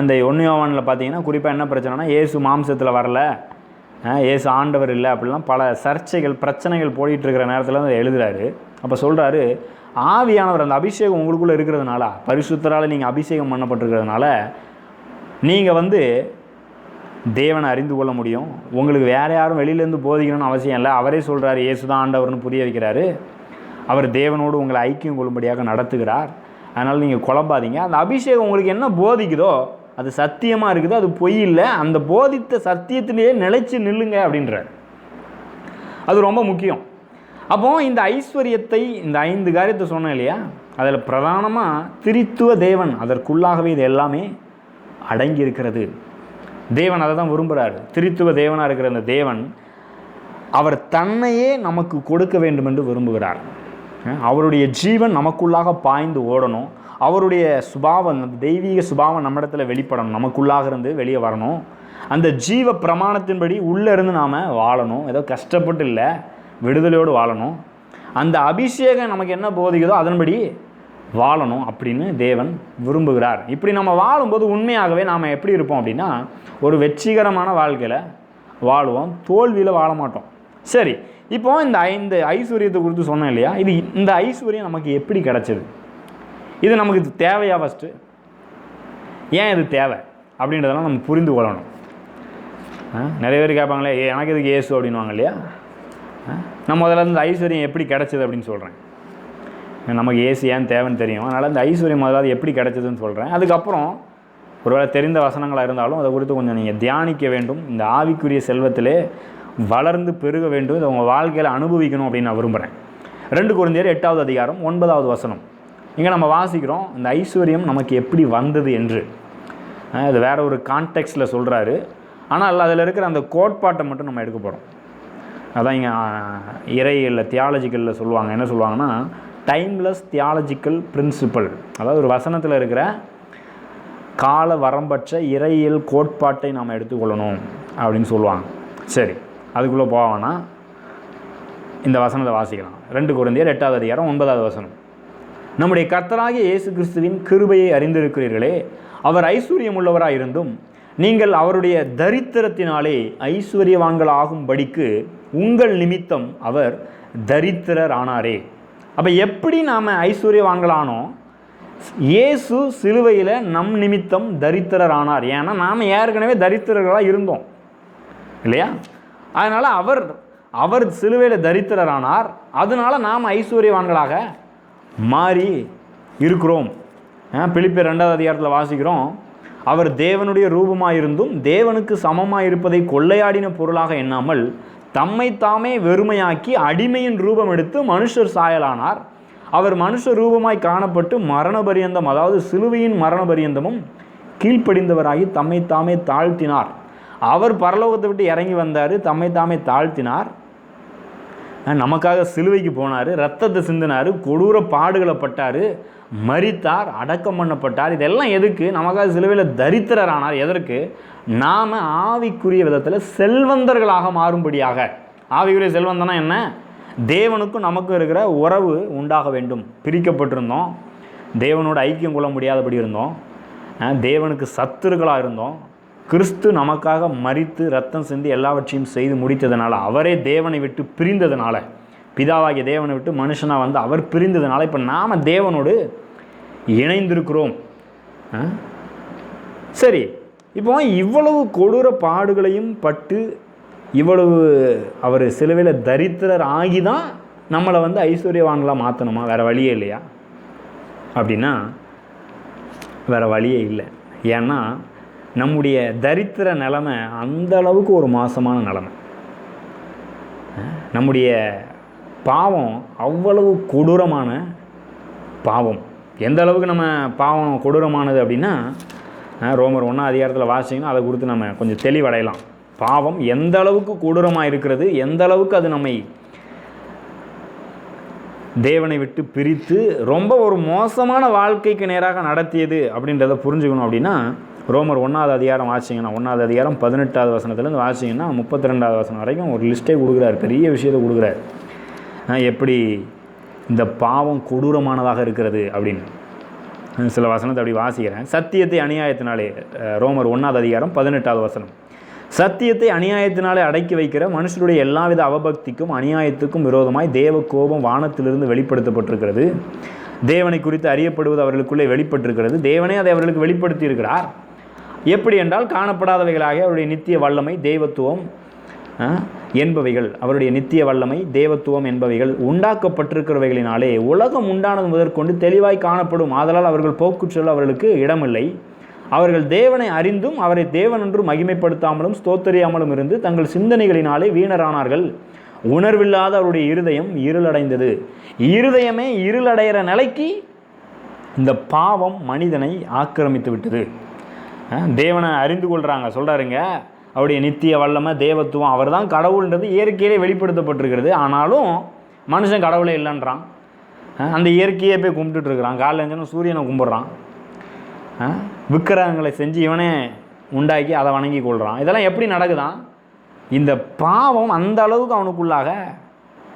இந்த 1 யோவானில் பார்த்தீங்கன்னா குறிப்பாக என்ன பிரச்சனைனா, இயேசு மாம்சத்தில் வரல, இயேசு ஆண்டவர் இல்லை, அப்படிலாம் பல சர்ச்சைகள் பிரச்சனைகள் போயிட்டுருக்கிற நேரத்தில் தான் எழுதுகிறாரு. அப்போ சொல்கிறாரு, ஆவியானவர் அந்த அபிஷேகம் உங்களுக்குள்ளே இருக்கிறதுனால, பரிசுத்தரால் நீங்கள் அபிஷேகம் பண்ணப்பட்டிருக்கிறதுனால நீங்கள் தேவனை அறிந்து கொள்ள முடியும். உங்களுக்கு வேறு யாரும் வெளியிலேருந்து போதிக்கணும்னு அவசியம் இல்லை. அவரே சொல்கிறார், இயேசு தான் ஆண்டவர்னு புரிய வைக்கிறாரு. அவர் தேவனோடு உங்களை ஐக்கியம் கொள்ளும்படியாக நடத்துகிறார். அதனால் நீங்கள் குழம்பாதீங்க. அந்த அபிஷேகம் உங்களுக்கு என்ன போதிக்குதோ அது சத்தியமாக இருக்குது, அது பொய் இல்லை. அந்த போதித்த சத்தியத்திலேயே நிலைச்சு நில்லுங்க அப்படின்றார். அது ரொம்ப முக்கியம். அப்போது இந்த ஐஸ்வர்யத்தை, இந்த 5 காரியத்தை சொன்னேன் இல்லையா, அதில் பிரதானமாக திரித்துவ தேவன், அதற்குள்ளாகவே இது எல்லாமே அடங்கி இருக்கிறது. தேவன் அதை தான் விரும்புகிறார். திரித்துவ தேவனாக இருக்கிற அந்த தேவன் அவர் தன்னையே நமக்கு கொடுக்க வேண்டும் என்று விரும்புகிறார். அவருடைய ஜீவன் நமக்குள்ளாக பாய்ந்து ஓடணும். அவருடைய சுபாவம், தெய்வீக சுபாவம் நம்மிடத்தில் வெளிப்படணும், நமக்குள்ளாக இருந்து வெளியே வரணும். அந்த ஜீவ பிரமாணத்தின்படி உள்ளே இருந்து நாம் வாழணும். ஏதோ கஷ்டப்பட்டு இல்லை, விடுதலையோடு வாழணும். அந்த அபிஷேகம் நமக்கு என்ன போதிக்குதோ அதன்படி வாழணும் அப்படின்னு தேவன் விரும்புகிறார். இப்படி நம்ம வாழும்போது உண்மையாகவே நாம் எப்படி இருப்போம் அப்படின்னா, ஒரு வெற்றிகரமான வாழ்க்கையில் வாழுவோம், தோல்வியில் வாழ மாட்டோம். சரி, இப்போ இந்த 5 ஐஸ்வர்யத்தை குறித்து சொன்னேன் இல்லையா, இந்த ஐஸ்வர்யம் நமக்கு எப்படி கிடச்சிது? இது நமக்கு தேவையா? ஃபஸ்ட்டு ஏன் இது தேவை அப்படின்றதெல்லாம் நம்ம புரிந்து கொள்ளணும். நிறைய பேர் கேட்பாங்களே, எனக்கு இதுக்கு ஏசு அப்படின்வாங்க இல்லையா. நான் முதல்ல இந்த ஐஸ்வர்யம் எப்படி கிடச்சிது அப்படின்னு சொல்கிறேன். நமக்கு ஏசு ஏன் தேவைன்னு தெரியும், அதனால் இந்த ஐஸ்வர்யம் முதலாவது எப்படி கிடச்சிதுன்னு சொல்கிறேன். அதுக்கப்புறம் ஒருவேளை தெரிந்த வசனங்களாக இருந்தாலும் அதை குறித்து கொஞ்சம் நீங்கள் தியானிக்க வேண்டும். இந்த ஆவிக்குரிய செல்வத்திலே வளர்ந்து பெருக வேண்டும், இதை உங்கள் வாழ்க்கையில் அனுபவிக்கணும் அப்படின்னு நான் விரும்புகிறேன். 2 கொரிந்தியர் 8வது அதிகாரம் 9வது வசனம். இங்கே நம்ம வாசிக்கிறோம், இந்த ஐஸ்வர்யம் நமக்கு எப்படி வந்தது என்று. இது வேறு ஒரு கான்டெக்ஸ்டில் சொல்கிறாரு, ஆனால் அதில் இருக்கிற அந்த கோட்பாட்டை மட்டும் நம்ம எடுக்க போகிறோம். அதான் இங்கே இறையில் தியாலஜிக்கலில் சொல்லுவாங்க. என்ன சொல்லுவாங்கன்னா, டைம்லெஸ் தியாலஜிக்கல் பிரின்சிபல். அதாவது ஒரு வசனத்தில் இருக்கிற கால வரம்பற்ற இறையியல் கோட்பாட்டை நாம் எடுத்துக்கொள்ளணும் அப்படின்னு சொல்லுவாங்க. சரி, அதுக்குள்ளே போவானா இந்த வசனத்தை வாசிக்கலாம். 2 கொரிந்தியர் 8வது அதிகாரம் 9வது வசனம். நம்முடைய கர்த்தராகிய இயேசு கிறிஸ்துவின் கிருபையை அறிந்திருக்கிறீர்களே, அவர் ஐஸ்வர்யம் உள்ளவராக இருந்தும் நீங்கள் அவருடைய தரித்திரத்தினாலே ஐஸ்வர்யவான்கள் ஆகும்படிக்கு உங்கள் நிமித்தம் அவர் தரித்திரர் ஆனாரே. அப்போ எப்படி நாம் ஐஸ்வர்யவான்களானோம்? இயேசு சிலுவையில் நம் நிமித்தம் தரித்திரர் ஆனார். ஏன்னா நாம் ஏற்கனவே தரித்திரர்களாக இருந்தோம் இல்லையா. அதனால் அவர் சிலுவையில் தரித்திரர் ஆனார். அதனால் நாம் ஐஸ்வர்யவான்களாக மாறி இருக்கிறோம். பிலிப்பியர் 2வது அதிகாரத்தில் வாசிக்கிறோம், அவர் தேவனுடைய ரூபமாக இருந்தும் தேவனுக்கு சமமாக இருப்பதை கொள்ளையாடின பொருளாக எண்ணாமல் தம்மை தாமே வெறுமையாக்கி அடிமையின் ரூபம் எடுத்து மனுஷர் சாயலானார். அவர் மனுஷ ரூபமாய் காணப்பட்டு மரண பரியந்தம், அதாவது சிலுவையின் மரண பரியந்தமும் கீழ்ப்படிந்தவராகி தம்மை தாமே தாழ்த்தினார். அவர் பரலோகத்தை விட்டு இறங்கி வந்தார், தம்மை தாமே தாழ்த்தினார், நமக்காக சிலுவைக்கு போனார், ரத்தத்தை சிந்தினார், கொடூர பாடுகளை பட்டார், மரித்தார், அடக்கம் பண்ணப்பட்டார். இதெல்லாம் எதுக்கு? நமக்காக சிலுவையில் தரித்திரரானார். எதற்கு? நாம் ஆவிக்குரிய விதத்தில் செல்வந்தர்களாக மாறும்படியாக. ஆவிக்குரிய செல்வந்தனா என்ன? தேவனுக்கும் நமக்கும் இருக்கிற உறவு உண்டாக வேண்டும். பிரிக்கப்பட்டிருந்தோம், தேவனோட ஐக்கியம் கொள்ள முடியாதபடி இருந்தோம், தேவனுக்கு சத்துருக்களாக இருந்தோம். கிறிஸ்து நமக்காக மரித்து ரத்தம் சிந்தி எல்லாவற்றையும் செய்து முடித்ததுனால, அவரே தேவனை விட்டு பிரிந்ததுனால, பிதாவாகிய தேவனை விட்டு மனுஷனாக வந்து அவர் பிரிந்ததுனால இப்போ நாம் தேவனோடு இணைந்திருக்கிறோம். சரி, இப்போ இவ்வளவு கொடூர பாடுகளையும் பட்டு இவ்வளவு அவர் சிலுவையில் தரித்திரர் ஆகி தான் நம்மளை வந்து ஐஸ்வர்யவான்களாக மாற்றணுமா? வேறு வழியே இல்லையா? அப்படின்னா வேறு வழியே இல்லை. ஏன்னா நம்முடைய தரித்திர நிலைமை அந்த அளவுக்கு ஒரு மோசமான நிலைமை. நம்முடைய பாவம் அவ்வளவு கொடூரமான பாவம். எந்த அளவுக்கு நம்ம பாவம் கொடூரமானது அப்படின்னா, ரோமர் 1வது அதிகாரத்தில் வாசிங்கன்னா அதை குறித்து நம்ம கொஞ்சம் தெளிவடையலாம். பாவம் எந்த அளவுக்கு கொடூரமாக இருக்கிறது, எந்த அளவுக்கு அது நம்மை தேவனை விட்டு பிரித்து ரொம்ப ஒரு மோசமான வாழ்க்கைக்கு நேராக நடத்தியது அப்படின்றத புரிஞ்சுக்கணும். அப்படின்னா ரோமர் 1வது அதிகாரம் வாசிங்கன்னா, 1வது அதிகாரம் 18வது வசனத்துலேருந்து வாசிங்கன்னா 32வது வசனம் வரைக்கும் ஒரு லிஸ்ட்டே கொடுக்குறாரு, பெரிய விஷயத்தை கொடுக்குறாரு. எப்படி இந்த பாவம் கொடூரமானதாக இருக்கிறது அப்படின்னு சில வசனத்தை அப்படி வாசிக்கிறேன். சத்தியத்தை அநியாயத்தினாலே, ரோமர் 1வது அதிகாரம் 18வது வசனம். சத்தியத்தை அநியாயத்தினாலே அடக்கி வைக்கிற மனுஷருடைய எல்லாவித அவபக்திக்கும் அநியாயத்துக்கும் விரோதமாய் தேவ கோபம் வானத்திலிருந்து வெளிப்படுத்தப்பட்டிருக்கிறது. தேவனை குறித்து அறியப்படுவது அவர்களுக்குள்ளே வெளிப்பட்டிருக்கிறது. தேவனே அதை அவர்களுக்கு வெளிப்படுத்தி இருக்கிறார். எப்படி என்றால், காணப்படாதவைகளாக அவருடைய நித்திய வல்லமை தெய்வத்துவம் என்பவைகள், அவருடைய நித்திய வல்லமை தேவத்துவம் என்பவைகள் உண்டாக்கப்பட்டிருக்கிறவைகளினாலே உலகம் உண்டானது முதற்கொண்டு தெளிவாய் காணப்படும். ஆதலால் அவர்கள் போக்குச்சொல்ல அவர்களுக்கு இடமில்லை. அவர்கள் தேவனை அறிந்தும் அவரை தேவன் என்று மகிமைப்படுத்தாமலும் ஸ்தோத்தரியாமலும் இருந்து தங்கள் சிந்தனைகளினாலே வீணரானார்கள். உணர்வில்லாத அவருடைய இருதயம் இருளடைந்தது. இருதயமே இருளடைகிற நிலைக்கு இந்த பாவம் மனிதனை ஆக்கிரமித்து விட்டது. தேவனை அறிந்து கொள்கிறாங்க, சொல்கிறாருங்க, அவருடைய நித்திய வல்லமை, தேவத்துவம், அவர் தான் கடவுள்ன்றது இயற்கையிலே வெளிப்படுத்தப்பட்டிருக்கிறது. ஆனாலும் மனுஷன் கடவுளே இல்லைன்றான். அந்த இயற்கையை போய் கும்பிட்டுருக்கிறான். காலையில் இருந்துன்னு சூரியனை கும்பிட்றான். விக்கிரகங்களை செஞ்சு இவனே உண்டாக்கி அதை வணங்கி கொள்கிறான். இதெல்லாம் எப்படி நடக்குதான்? இந்த பாவம் அந்த அளவுக்கு அவனுக்குள்ளாக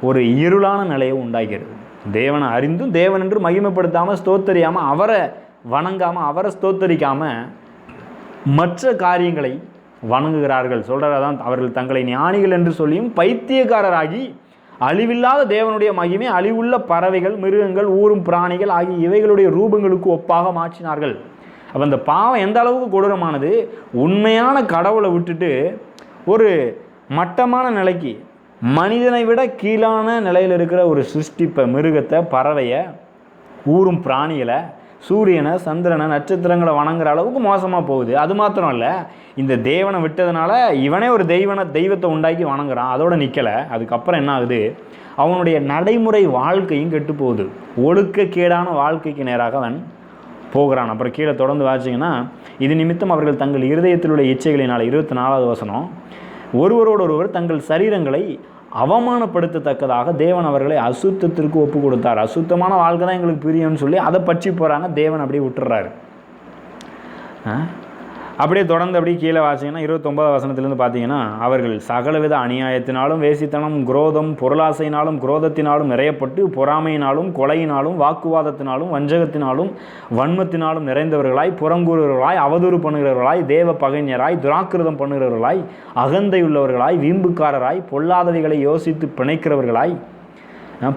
ஒரு இருளான நிலையை உண்டாக்கிறது. தேவனை அறிந்தும் தேவன் என்று மகிமைப்படுத்தாமல், ஸ்தோத்தரியாமல், அவரை வணங்காமல், அவரை ஸ்தோத்தரிக்காமல் மற்ற காரியங்களை வணங்குகிறார்கள். சொல்கிறதான், அவர்கள் தங்களை ஞானிகள் என்று சொல்லியும் பைத்தியக்காரராகி அழிவில்லாத தேவனுடைய மகிமை அழிவுள்ள பறவைகள், மிருகங்கள், ஊரும் பிராணிகள் ஆகிய இவைகளுடைய ரூபங்களுக்கு ஒப்பாக மாற்றினார்கள். அப்போ இந்த பாவம் எந்த அளவுக்கு கொடூரமானது! உண்மையான கடவுளை விட்டுட்டு ஒரு மட்டமான நிலைக்கு, மனிதனை விட கீழான நிலையில் இருக்கிற ஒரு சிருஷ்டிப்பை, மிருகத்தை, பறவையை, ஊரும் பிராணிகளை, சூரியனை, சந்திரனை, நட்சத்திரங்களை வணங்குற அளவுக்கு மோசமாக போகுது. அது மாத்திரம் இல்லை, இந்த தேவனை விட்டதுனால இவனே ஒரு தெய்வத்தை உண்டாக்கி வணங்குறான். அதோடு நிற்கலை. அதுக்கப்புறம் என்ன ஆகுது? அவனுடைய நடைமுறை வாழ்க்கையும் கெட்டு போகுது. ஒழுக்கக்கேடான வாழ்க்கைக்கு நேராக அவன் போகிறான். அப்புறம் கீழே தொடர்ந்து வாசிங்கன்னா, இது நிமித்தம் அவர்கள் தங்கள் இருதயத்தில் உள்ள இச்சைகளினால், 24வது வசனம், ஒருவரோடொருவர் தங்கள் சரீரங்களை அவமானப்படுத்தத்தக்கதாக தேவன் அவர்களை அசுத்தத்திற்கு ஒப்பு கொடுத்தார். அசுத்தமான வாழ்க்கை தான் எங்களுக்கு பிரியம்னு சொல்லி அதை பற்றி போகிறாங்க. தேவன் அப்படியே விட்டுறாரு. அப்படியே தொடர்ந்து அப்படியே கீழே வாசிங்கன்னா 29வது வசனத்திலேருந்து பார்த்தீங்கன்னா, அவர்கள் சகலவித அநியாயத்தினாலும், வேசித்தனம், குரோதம், பொருளாசையினாலும், குரோதத்தினாலும் நிறையப்பட்டு பொறாமையினாலும், கொலையினாலும், வாக்குவாதத்தினாலும், வஞ்சகத்தினாலும், வன்மத்தினாலும் நிறைந்தவர்களாய், புறங்கூறுகிறவர்களாய், அவதூறு பண்ணுகிறவர்களாய், தேவ பகைஞராய், துராக்கிருதம் பண்ணுகிறவர்களாய், அகந்தையுள்ளவர்களாய், வீம்புக்காரராய், பொல்லாதவைகளை யோசித்து பிணைக்கிறவர்களாய்.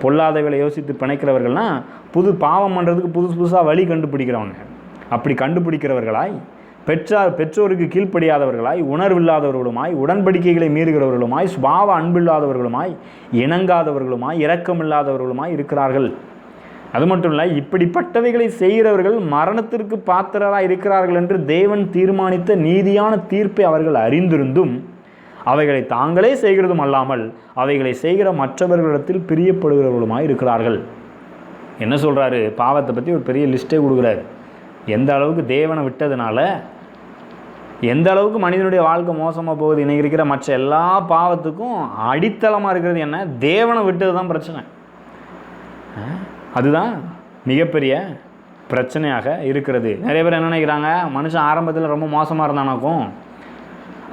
பொல்லாதவைகளை யோசித்து பிணைக்கிறவர்கள்னா பாவம் பண்ணுறதுக்கு புதுசாக வழி கண்டுபிடிக்கிறவங்க. அப்படி கண்டுபிடிக்கிறவர்களாய், பெற்றோருக்கு கீழ்ப்படியாதவர்களாய், உணர்வில்லாதவர்களுமாய், உடன்படிக்கைகளை மீறுகிறவர்களுமாய், சுபாவ அன்பில்லாதவர்களுமாய், இணங்காதவர்களுமாய், இரக்கமில்லாதவர்களுமாய் இருக்கிறார்கள். அது மட்டும் இல்லை, இப்படிப்பட்டவைகளை செய்கிறவர்கள் மரணத்திற்கு பாத்திரராக இருக்கிறார்கள் என்று தேவன் தீர்மானித்த நீதியான தீர்ப்பை அவர்கள் அறிந்திருந்தும் அவைகளை தாங்களே செய்கிறதும் அல்லாமல் அவைகளை செய்கிற மற்றவர்களிடத்தில் பிரியப்படுகிறவர்களுமாய் இருக்கிறார்கள். என்ன சொல்கிறாரு? பாவத்தை பற்றி ஒரு பெரிய லிஸ்ட்டே கொடுக்குறாரு. எந்த அளவுக்கு தேவனை விட்டதுனால எந்த அளவுக்கு மனிதனுடைய வாழ்க்கை மோசமாக போகுது. இன்றைக்கி இருக்கிற மற்ற எல்லா பாவத்துக்கும் அடித்தளமாக இருக்கிறது என்ன? தேவனை விட்டது தான் பிரச்சனை. அதுதான் மிகப்பெரிய பிரச்சனையாக இருக்கிறது. நிறைய பேர் என்ன நினைக்கிறாங்க, மனுஷன் ஆரம்பத்தில் ரொம்ப மோசமாக இருந்தானாக்கும்,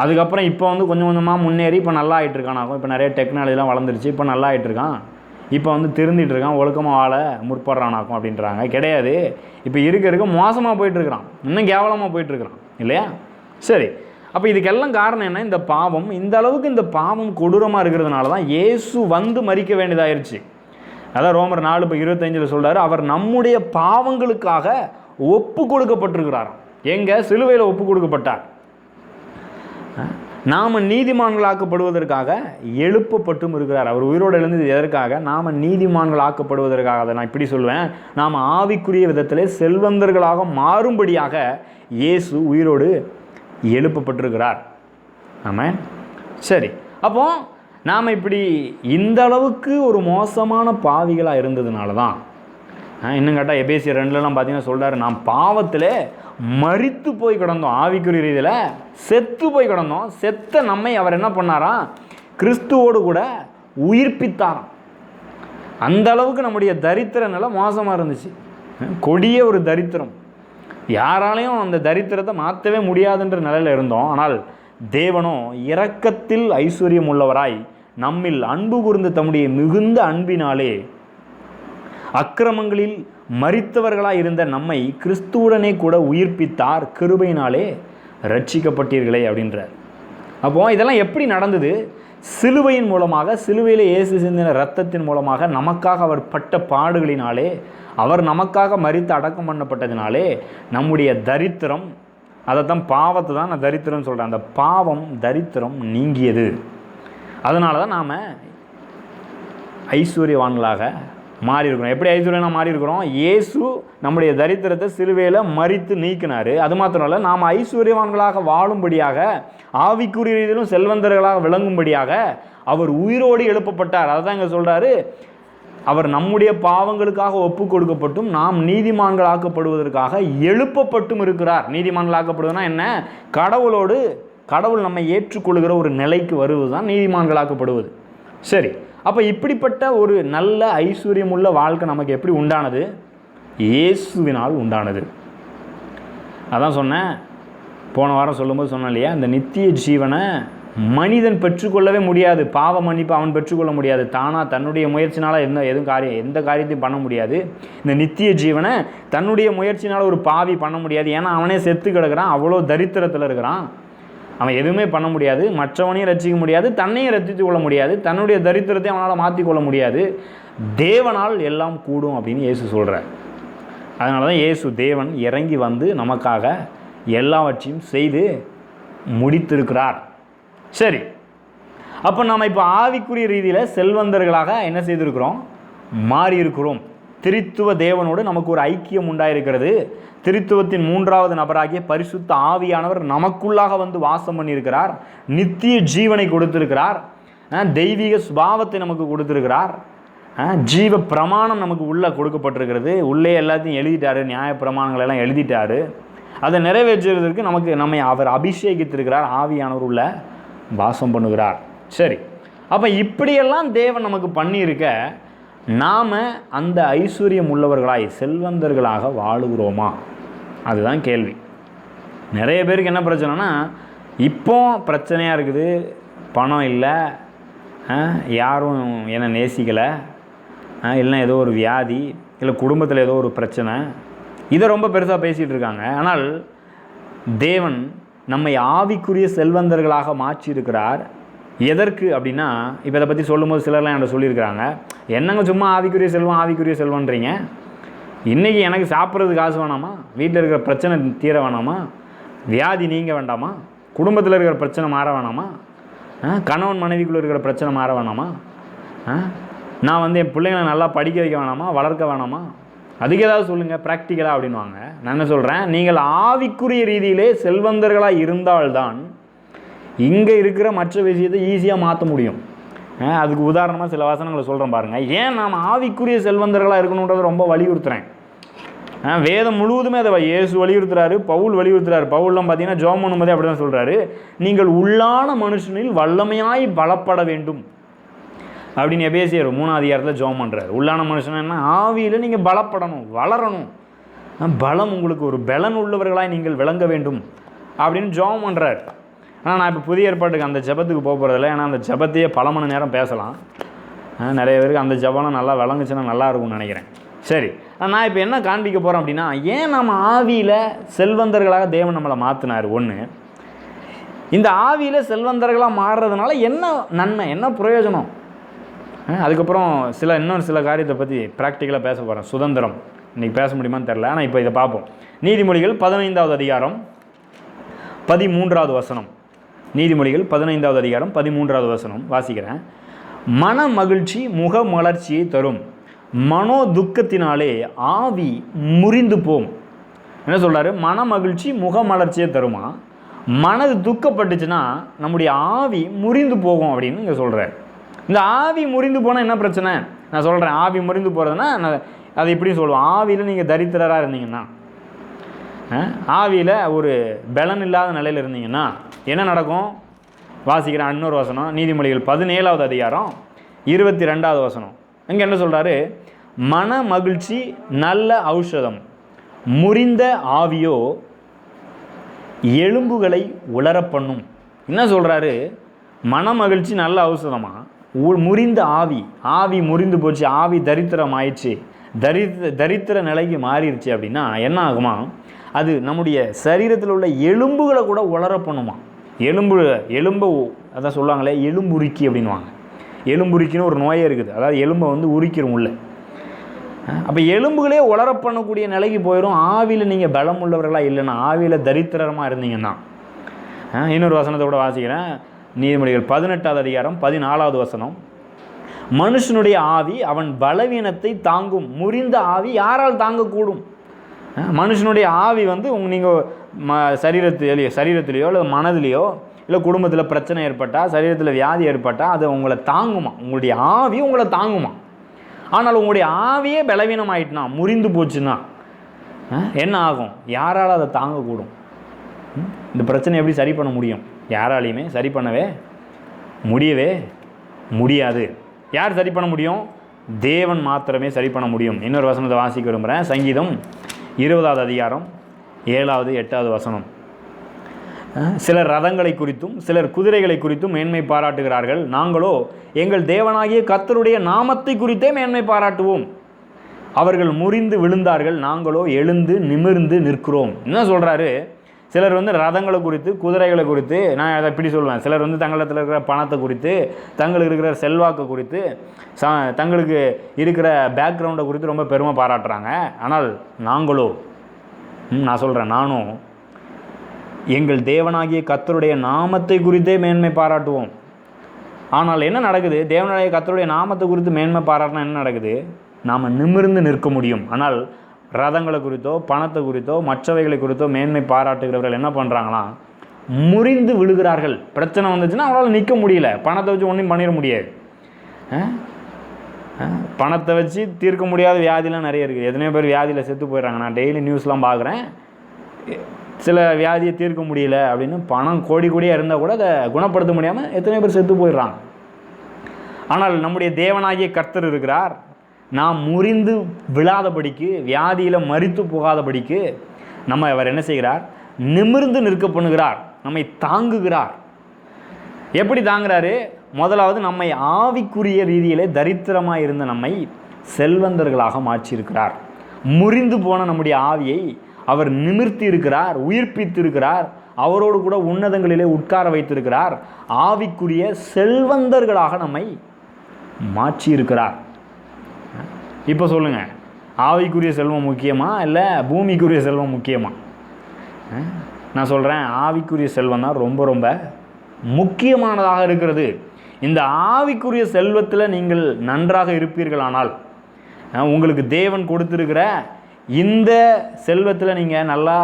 அதுக்கப்புறம் இப்போ கொஞ்சம் கொஞ்சமாக முன்னேறி இப்போ நல்லா ஆகிட்டுருக்கானாக்கும். இப்போ நிறைய டெக்னாலஜிலாம் வளர்ந்துருச்சு, இப்போ நல்லா ஆகிட்டுருக்கான், இப்போ திருந்திட்டு இருக்கான், ஒழுக்கமாக வாழ முற்படுறானாக்கும் அப்படின்றாங்க. கிடையாது, இப்போ இருக்க மோசமாக போயிட்டுருக்கிறான், இன்னும் கேவலமாக போயிட்டுருக்கிறான் இல்லையா? சரி, அப்போ இதுக்கெல்லாம் காரணம் என்ன? இந்த பாவம். இந்த அளவுக்கு இந்த பாவம் கொடூரமாக இருக்கிறதுனால தான் இயேசு மரிக்க வேண்டியதாயிருச்சு. அதான் ரோமர் 4:25 சொல்கிறாரு, அவர் நம்முடைய பாவங்களுக்காக ஒப்பு கொடுக்கப்பட்டிருக்கிறார். எங்கே? சிலுவையில் ஒப்பு கொடுக்கப்பட்டார். நாம் நீதிமான்களாக்கப்படுவதற்காக எழுப்பப்பட்டும் இருக்கிறார். அவர் உயிரோடு எழுந்தது எதற்காக? நாம் நீதிமான்களாக்கப்படுவதற்காக. அதை நான் இப்படி சொல்லுவேன், நாம் ஆவிக்குரிய விதத்திலே செல்வந்தர்களாக மாறும்படியாக இயேசு உயிரோடு எழுப்பப்பட்டிருக்கிறார். ஆமாம். சரி, அப்போ நாம் இப்படி இந்த அளவுக்கு ஒரு மோசமான பாவிகளாக இருந்ததுனால தான் இன்னும் கேட்டால் எபேசியர் 2 பார்த்தீங்கன்னா சொல்கிறாரு, நாம் பாவத்தில் மரித்து போய் கிடந்தோம், ஆவிக்குரிய ரீதியில் செத்து போய் கிடந்தோம். செத்த நம்மை அவர் என்ன பண்ணாராம்? கிறிஸ்துவோடு கூட உயிர்ப்பித்தாராம். அந்த அளவுக்கு நம்முடைய தரித்திர நிலை மோசமாக இருந்துச்சு. கொடிய ஒரு தரித்திரம், யாராலையும் அந்த தரித்திரத்தை மாற்றவே முடியாதுன்ற நிலையில் இருந்தோம். ஆனால் தேவனோ இரக்கத்தில் ஐஸ்வர்யம் உள்ளவராய் நம்மில் அன்பு கூர்ந்த தம்முடைய மிகுந்த அன்பினாலே அக்கிரமங்களில் மரித்தவர்களாய் இருந்த நம்மை கிறிஸ்துவுடனே கூட உயிர்ப்பித்தார், கிருபையினாலே ரட்சிக்கப்பட்டீர்களே அப்படின்றார். அப்போ இதெல்லாம் எப்படி நடந்தது? சிலுவையின் மூலமாக, சிலுவையில் இயேசு சிந்தின இரத்தத்தின் மூலமாக, நமக்காக அவர் பட்ட பாடுகளினாலே, அவர் நமக்காக மரித்து அடக்கம் பண்ணப்பட்டதினாலே நம்முடைய தரித்திரம், அதைத்தான் பாவத்தை தான் நான் தரித்திரம் சொல்கிறேன், அந்த பாவம் தரித்திரம் நீங்கியது. அதனால தான் நாம் ஐஸ்வர்யவான்களாக மாறி இருக்கிறோம். எப்படி ஐஸ்வர்யனாக மாறி இருக்கிறோம்? இயேசு நம்முடைய தரித்திரத்தை சிலுவையில் மரித்து நீக்கினார். அது மாத்திரம் இல்லை, நாம் ஐஸ்வர்யவான்களாக வாழும்படியாக, ஆவிக்குரிய ரீதியிலும் செல்வந்தர்களாக விளங்கும்படியாக அவர் உயிரோடு எழுப்பப்பட்டார். அதுதான் இங்கே சொல்கிறாரு, அவர் நம்முடைய பாவங்களுக்காக ஒப்பு கொடுக்கப்பட்டும் நாம் நீதிமான்கள் ஆக்கப்படுவதற்காக எழுப்பப்பட்டும் இருக்கிறார். நீதிமான்கள் ஆக்கப்படுவதுனா என்ன? கடவுள் நம்மை ஏற்றுக்கொள்கிற ஒரு நிலைக்கு வருவது தான் நீதிமான்கள் ஆக்கப்படுவது. சரி, அப்போ இப்படிப்பட்ட ஒரு நல்ல ஐஸ்வர்யமுள்ள வாழ்க்கை நமக்கு எப்படி உண்டானது? இயேசுவினால் உண்டானது. அதான் சொன்னேன், போன வாரம் சொல்லும்போது சொன்னேன் இல்லையா, இந்த நித்திய ஜீவனை மனிதன் பெற்றுக்கொள்ளவே முடியாது. பாவ மன்னிப்பு அவன் பெற்றுக்கொள்ள முடியாது. தானாக தன்னுடைய முயற்சினால் எந்த காரியத்தையும் பண்ண முடியாது. இந்த நித்திய ஜீவனை தன்னுடைய முயற்சினால் ஒரு பாவி பண்ண முடியாது. ஏன்னா அவனே செத்து கிடக்கிறான், அவ்வளோ தரித்திரத்தில் இருக்கிறான். அவன் எதுவுமே பண்ண முடியாது. மற்றவனையும் ரசிக்க முடியாது, தன்னையும் ரசித்து கொள்ள முடியாது, தன்னுடைய தரித்திரத்தை அவனால் மாற்றிக்கொள்ள முடியாது. தேவனால் எல்லாம் கூடும் அப்படின்னு இயேசு சொல்கிறார். அதனால தான் இயேசு தேவன் இறங்கி வந்து நமக்காக எல்லாவற்றையும் செய்து முடித்திருக்கிறார். சரி, அப்போ நம்ம இப்போ ஆவிக்குரிய ரீதியில் செல்வந்தர்களாக என்ன செய்திருக்கிறோம்? மாறி இருக்கிறோம். திரித்துவ தேவனோடு நமக்கு ஒரு ஐக்கியம் உண்டாயிருக்கிறது. திரித்துவத்தின் மூன்றாவது நபராகிய பரிசுத்த ஆவியானவர் நமக்குள்ளாக வந்து வாசம் பண்ணியிருக்கிறார். நித்திய ஜீவனை கொடுத்திருக்கிறார். தெய்வீக சுபாவத்தை நமக்கு கொடுத்திருக்கிறார். ஜீவ பிரமாணம் நமக்கு உள்ளே கொடுக்கப்பட்டிருக்கிறது. உள்ளே எல்லாத்தையும் எழுதிட்டாரு, நியாய பிரமாணங்கள் எல்லாம் எழுதிட்டாரு. அதை நிறைவேற்றுவதற்கு நம்மை அவர் அபிஷேகித்திருக்கிறார். ஆவியானவர் உள்ள வாசம் பண்ணுகிறார். சரி, அப்போ இப்படியெல்லாம் தேவன் நமக்கு பண்ணியிருக்க நாம் அந்த ஐஸ்வர்யம் உள்ளவர்களாய் செல்வந்தர்களாக வாழுகிறோமா? அதுதான் கேள்வி. நிறைய பேருக்கு என்ன பிரச்சனைனா, இப்போ பிரச்சனையாக இருக்குது, பணம் இல்லை, யாரும் என்னை நேசிக்கலை, இல்லைன்னா ஏதோ ஒரு வியாதி, இல்லை குடும்பத்தில் ஏதோ ஒரு பிரச்சனை, இதை ரொம்ப பெருசாக பேசிகிட்டு இருக்காங்க. ஆனால் தேவன் நம்மை ஆவிக்குரிய செல்வந்தர்களாக மாற்றியிருக்கிறார். எதற்கு அப்படின்னா, இப்போ இதை பற்றி சொல்லும்போது சிலர்லாம் என்கிட்ட சொல்லியிருக்கிறாங்க, என்னங்க சும்மா ஆவிக்குரிய செல்வன்றீங்க, இன்றைக்கி எனக்கு சாப்பிட்றதுக்கு காசு வேணாமா, வீட்டில் இருக்கிற பிரச்சனை தீர வேணாமா, வியாதி நீங்க வேண்டாமா, குடும்பத்தில் இருக்கிற பிரச்சனை மாற வேணாமா, கணவன் மனைவிக்குள்ளே இருக்கிற பிரச்சனை மாற வேணாமா, நான் என் பிள்ளைங்களை நல்லா படிக்க வைக்க வேணாமா, வளர்க்க வேணாமா, அதுக்கு ஏதாவது சொல்லுங்கள் ப்ராக்டிக்கலாக அப்படின்வாங்க. நான் என்ன சொல்கிறேன், நீங்கள் ஆவிக்குரிய ரீதியிலே செல்வந்தர்களாக இருந்தால்தான் இங்கே இருக்கிற மற்ற விஷயத்தை ஈஸியாக மாற்ற முடியும். அதுக்கு உதாரணமாக சில வசனங்களை சொல்கிறேன் பாருங்கள். ஏன் நாம் ஆவிக்குரிய செல்வந்தர்களாக இருக்கணுன்றதை ரொம்ப வலியுறுத்துகிறேன். வேதம் முழுவதுமே அதை இயேசு வலியுறுத்துறாரு, பவுல் வலியுறுத்துறாரு. பவுல்லாம் பார்த்தீங்கன்னா ஜெபம் பண்ணும்போதே அப்படி தான் சொல்கிறாரு, நீங்கள் உள்ளான மனுஷனில் வல்லமையாய் பலப்பட வேண்டும் அப்படின்னு எபேசியர் 3ஆம் அதிகாரத்தில் ஜெபம் பண்ணுறாரு. உள்ளான மனுஷன் என்ன? ஆவியில் நீங்கள் பலப்படணும், வளரணும், பலம் உங்களுக்கு ஒரு பலன் உள்ளவர்களாய் நீங்கள் விளங்க வேண்டும் அப்படின்னு ஜெபம் பண்ணுறாரு. ஆனால் நான் இப்போ புதிய ஏற்பாட்டுக்கு அந்த ஜெபத்துக்கு போகிறதில்ல. ஏன்னா அந்த ஜெபத்தையே பல மணி நேரம் பேசலாம். நிறைய பேருக்கு அந்த ஜெபம்லாம் நல்லா விளங்குச்சுன்னா நல்லா இருக்கும்னு நினைக்கிறேன். சரி, நான் இப்போ என்ன காண்பிக்க போகிறேன் அப்படின்னா, ஏன் நம்ம ஆவியில் செல்வந்தர்களாக தேவன் நம்மளை மாற்றினார்? ஒன்று, இந்த ஆவியில் செல்வந்தர்களாக மாறுறதுனால என்ன நன்மை, என்ன பிரயோஜனம்? அதுக்கப்புறம் இன்னும் சில காரியத்தை பற்றி ப்ராக்டிக்கலாக பேச போகிறேன். சுதந்திரம் இன்றைக்கி பேச முடியுமான்னு தெரில, ஆனால் இப்போ இதை பார்ப்போம். நீதிமொழிகள் 15வது அதிகாரம் 13வது வசனம். நீதிமொழிகள் 15வது அதிகாரம் 13வது வசனம் வாசிக்கிறேன். மன மகிழ்ச்சி முக மலர்ச்சியை தரும், மனோ துக்கத்தினாலே ஆவி முறிந்து போம். என்ன சொல்கிறாரு? மன மகிழ்ச்சி முக மலர்ச்சியை தருமா, மனது துக்கப்பட்டுச்சுன்னா நம்முடைய ஆவி முறிந்து போகும் அப்படின்னு இங்கே சொல்கிறார். இந்த ஆவி முறிந்து போனால் என்ன பிரச்சனை? நான் சொல்கிறேன், ஆவி முறிந்து போகிறதுனா அது இப்படி சொல்லுவோம். ஆவியில் நீங்கள் தரித்திரராக இருந்தீங்கன்னா, ஆவியில் ஒரு பலன் இல்லாத நிலையில் இருந்தீங்கன்னா என்ன நடக்கும்? வாசிக்கிறேன் இன்னொரு வசனம். நீதிமொழிகள் 17வது அதிகாரம் 22வது வசனம். இங்கே என்ன சொல்கிறாரு? மன மகிழ்ச்சி நல்ல ஔஷதம், முறிந்த ஆவியோ எலும்புகளை உலர பண்ணும். என்ன சொல்கிறாரு? மன மகிழ்ச்சி நல்ல ஔஷதமா, முறிந்த ஆவி முறிந்து போச்சு, ஆவி தரித்திரம் ஆயிடுச்சு, தரித்திர நிலைக்கு மாறிடுச்சு அப்படின்னா என்ன ஆகுமா? அது நம்முடைய சரீரத்தில் உள்ள எலும்புகளை கூட உலர பண்ணுமா. எலும்பு அதான் சொல்லுவாங்களே எலும்புருக்கி அப்படின்வாங்க. எலும்புருக்கின்னு ஒரு நோயே இருக்குது, அதாவது எலும்பை உரிக்கிறோம் உள்ள. அப்போ எலும்புகளே உலர பண்ணக்கூடிய நிலைக்கு போயிடும். ஆவியில் நீங்கள் பலம் உள்ளவர்களாக இல்லைன்னா, ஆவியில் தரித்திரமாக இருந்தீங்கன்னா. இன்னொரு வசனத்தை கூட வாசிக்கிறேன். நீதிமொழிகள் 18வது அதிகாரம் 14வது வசனம். மனுஷனுடைய ஆவி அவன் பலவீனத்தை தாங்கும், முறிந்த ஆவி யாரால் தாங்கக்கூடும்? மனுஷனுடைய ஆவி நீங்கள் சரீரத்திலேயோ அல்லது மனதிலேயோ இல்லை குடும்பத்தில் பிரச்சனை ஏற்பட்டால், சரீரத்தில் வியாதி ஏற்பட்டால் அது உங்களை தாங்குமா, உங்களுடைய ஆவி உங்களை தாங்குமா. ஆனால் உங்களுடைய ஆவியே பலவீனமாயிட்டுனா, முறிந்து போச்சுன்னா என்ன ஆகும்? யாரால் அதை தாங்கக்கூடும்? இந்த பிரச்சனை எப்படி சரி பண்ண முடியும்? யாராலையுமே சரி பண்ணவே முடியவே முடியாது. யார் சரி பண்ண முடியும்? தேவன் மாத்திரமே சரி பண்ண முடியும். இன்னொரு வசனத்தை வாசிக்க விரும்புகிறேன். சங்கீதம் 20வது அதிகாரம் 7வது 8வது வசனம். சிலர் ரதங்களை குறித்தும் சிலர் குதிரைகளை குறித்தும் மேன்மை பாராட்டுகிறார்கள், நாங்களோ எங்கள் தேவனாகிய கர்த்தருடைய நாமத்தை குறித்தே மேன்மை பாராட்டுவோம். அவர்கள் முறிந்து விழுந்தார்கள், நாங்களோ எழுந்து நிமிர்ந்து நிற்கிறோம். என்ன சொல்கிறாரு? சிலர் ரதங்களை குறித்து குதிரைகளை குறித்து, நான் அதை இப்படி சொல்லுவேன், சிலர் தங்களிடத்தில் இருக்கிற பணத்தை குறித்து, தங்களுக்கு இருக்கிற செல்வாக்கு குறித்து, தங்களுக்கு இருக்கிற பேக்ரவுண்டை குறித்து ரொம்ப பெருமை பாராட்டுறாங்க. ஆனால் நாங்களோ, நான் சொல்கிறேன், நானும் எங்கள் தேவனாகிய கர்த்தருடைய நாமத்தை குறித்தே மேன்மை பாராட்டுவோம். ஆனால் என்ன நடக்குது? தேவனாகிய கர்த்தருடைய நாமத்தை குறித்து மேன்மை பாராட்டினா என்ன நடக்குது? நாம் நிமிர்ந்து நிற்க முடியும். ஆனால் ரதங்களை குறித்தோ பணத்தை குறித்தோ மற்றவைகளை குறித்தோ மேன்மை பாராட்டுகிறவர்கள் என்ன பண்ணுறாங்கன்னா, முறிந்து விழுகிறார்கள். பிரச்சனை வந்துச்சுன்னா அவங்களால நிற்க முடியல. பணத்தை வச்சு ஒன்றும் பண்ணிட முடியாது. பணத்தை வச்சு தீர்க்க முடியாத வியாதிலாம் நிறைய இருக்குது. எத்தனையோ பேர் வியாதியில் செத்து போயிடுறாங்க. நான் டெய்லி நியூஸ்லாம் பார்க்குறேன். சில வியாதியை தீர்க்க முடியல அப்படின்னு பணம் கோடி கோடியாக இருந்தால் கூட அதை குணப்படுத்த முடியாமல் எத்தனையோ பேர் செத்து போயிடுறாங்க. ஆனால் நம்முடைய தேவனாகிய கர்த்தர் இருக்கிறார். நாம் முறிந்து விழாதபடிக்கு, வியாதியில் மரித்து போகாதபடிக்கு நம்ம அவர் என்ன செய்கிறார்? நிமிர்ந்து நிற்க பண்ணுகிறார், நம்மை தாங்குகிறார். எப்படி தாங்குறாரு? முதலாவது நம்மை ஆவிக்குரிய ரீதியிலே தரித்திரமாக இருந்த நம்மை செல்வந்தர்களாக மாற்றியிருக்கிறார். முறிந்து போன நம்முடைய ஆவியை அவர் நிமிர்த்தி இருக்கிறார், உயிர்ப்பித்து இருக்கிறார். அவரோடு கூட உன்னதங்களிலே உட்கார வைத்திருக்கிறார். ஆவிக்குரிய செல்வந்தர்களாக நம்மை மாற்றியிருக்கிறார். இப்போ சொல்லுங்கள், ஆவிக்குரிய செல்வம் முக்கியமா இல்லை பூமிக்குரிய செல்வம் முக்கியமா? நான் சொல்கிறேன், ஆவிக்குரிய செல்வம் தான் ரொம்ப ரொம்ப முக்கியமானதாக இருக்கிறது. இந்த ஆவிக்குரிய செல்வத்தில் நீங்கள் நன்றாக இருப்பீர்களானால், உங்களுக்கு தேவன் கொடுத்துருக்கிற இந்த செல்வத்தில் நீங்கள் நல்லா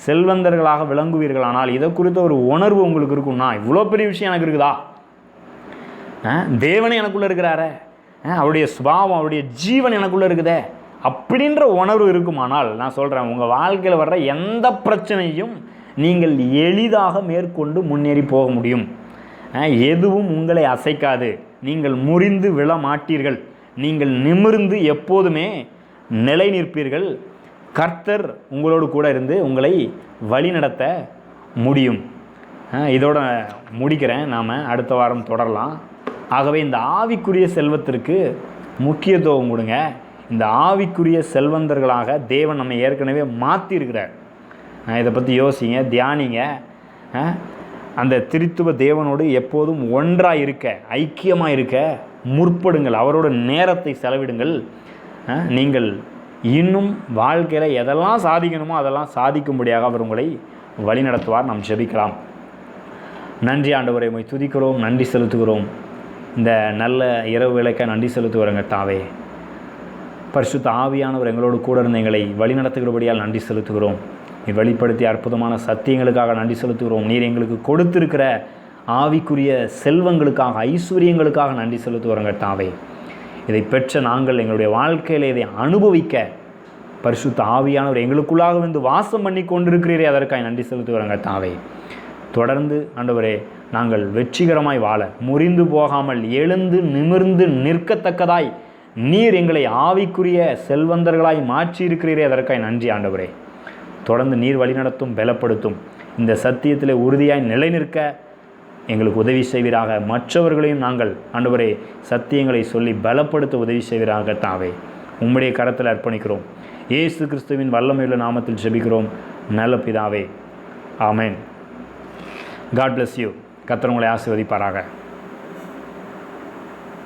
செல்வந்தர்களாக விளங்குவீர்களானால், இதை குறித்த ஒரு உணர்வு உங்களுக்கு இருக்கும்னா, இவ்வளோ பெரிய விஷயம் எனக்கு இருக்குதா, தேவனே எனக்குள்ளே இருக்கிறாரே, அவருடைய சுபாவம் அவருடைய ஜீவன் எனக்குள்ளே இருக்குதே அப்படின்ற உணர்வு இருக்குமானால், நான் சொல்கிறேன், உங்கள் வாழ்க்கையில் வர்ற எந்த பிரச்சனையும் நீங்கள் எளிதாக மேற்கொண்டு முன்னேறி போக முடியும். எதுவும் உங்களை அசைக்காது. நீங்கள் முறிந்து விழ மாட்டீர்கள். நீங்கள் நிமிர்ந்து எப்போதுமே நிலை நிற்பீர்கள். கர்த்தர் உங்களோடு கூட இருந்து உங்களை வழிநடத்த முடியும். இதோட முடிக்கிறேன். நாம் அடுத்த வாரம் தொடரலாம். ஆகவே இந்த ஆவிக்குரிய செல்வத்திற்கு முக்கியத்துவம் கொடுங்க. இந்த ஆவிக்குரிய செல்வந்தர்களாக தேவன் நம்ம ஏற்கனவே மாற்றிருக்கிறார். இதை பற்றி யோசிங்க, தியானிங்க. அந்த திரித்துவ தேவனோடு எப்போதும் ஒன்றாக இருக்க, ஐக்கியமாக இருக்க முற்படுங்கள். அவரோட நேரத்தை செலவிடுங்கள். நீங்கள் இன்னும் வாழ்க்கையில் எதெல்லாம் சாதிக்கணுமோ அதெல்லாம் சாதிக்கும்படியாக அவர் உங்களை வழிநடத்துவார். நாம் ஜெபிக்கலாம். நன்றி ஆண்டவரை, உம்மை துதிக்கிறோம், நன்றி செலுத்துகிறோம். இந்த நல்ல இரவு வேளைக்கு நன்றி செலுத்துகிறோங்க தாவே. பரிசுத்த ஆவியானவர் எங்களோடு கூட இருந்து எங்களை வழிநடத்துகிறபடியால் நன்றி செலுத்துகிறோம். நீ வெளிப்படுத்திய அற்புதமான சத்தியங்களுக்காக நன்றி செலுத்துகிறோம். நீர் எங்களுக்கு கொடுத்திருக்கிற ஆவிக்குரிய செல்வங்களுக்காக, ஐஸ்வர்யங்களுக்காக நன்றி செலுத்துகிறோங்க தாவே. இதை பெற்ற நாங்கள் எங்களுடைய வாழ்க்கையில் இதை அனுபவிக்க பரிசுத்த ஆவியானவர் எங்களுக்குள்ளாக வந்து வாசம் பண்ணி கொண்டிருக்கிறீரே, அதற்காக நன்றி செலுத்துகிறோங்க தாவே. தொடர்ந்து ஆண்டவரே, நாங்கள் வெற்றிகரமாய் வாழ, முறிந்து போகாமல் எழுந்து நிமிர்ந்து நிற்கத்தக்கதாய் நீர் எங்களை ஆவிக்குரிய செல்வந்தர்களாய் மாற்றி இருக்கிறீரே, அதற்காக நன்றி ஆண்டவரே. தொடர்ந்து நீர் வழிநடத்தும், பலப்படுத்தும். இந்த சத்தியத்தில் உறுதியாய் நிலை நிற்க எங்களுக்கு உதவி செய்வீராக. மற்றவர்களையும் நாங்கள் ஆண்டவரே சத்தியங்களை சொல்லி பலப்படுத்த உதவி செய்வீராக தாவே. உம்முடைய கரத்தில் அர்ப்பணிக்கிறோம். இயேசு கிறிஸ்துவின் வல்லமையுள்ள நாமத்தில் ஜெபிக்கிறோம் நல்ல பிதாவே. ஆமென். God bless you. கர்த்தர் உங்களை ஆசீர்வதிப்பாராக.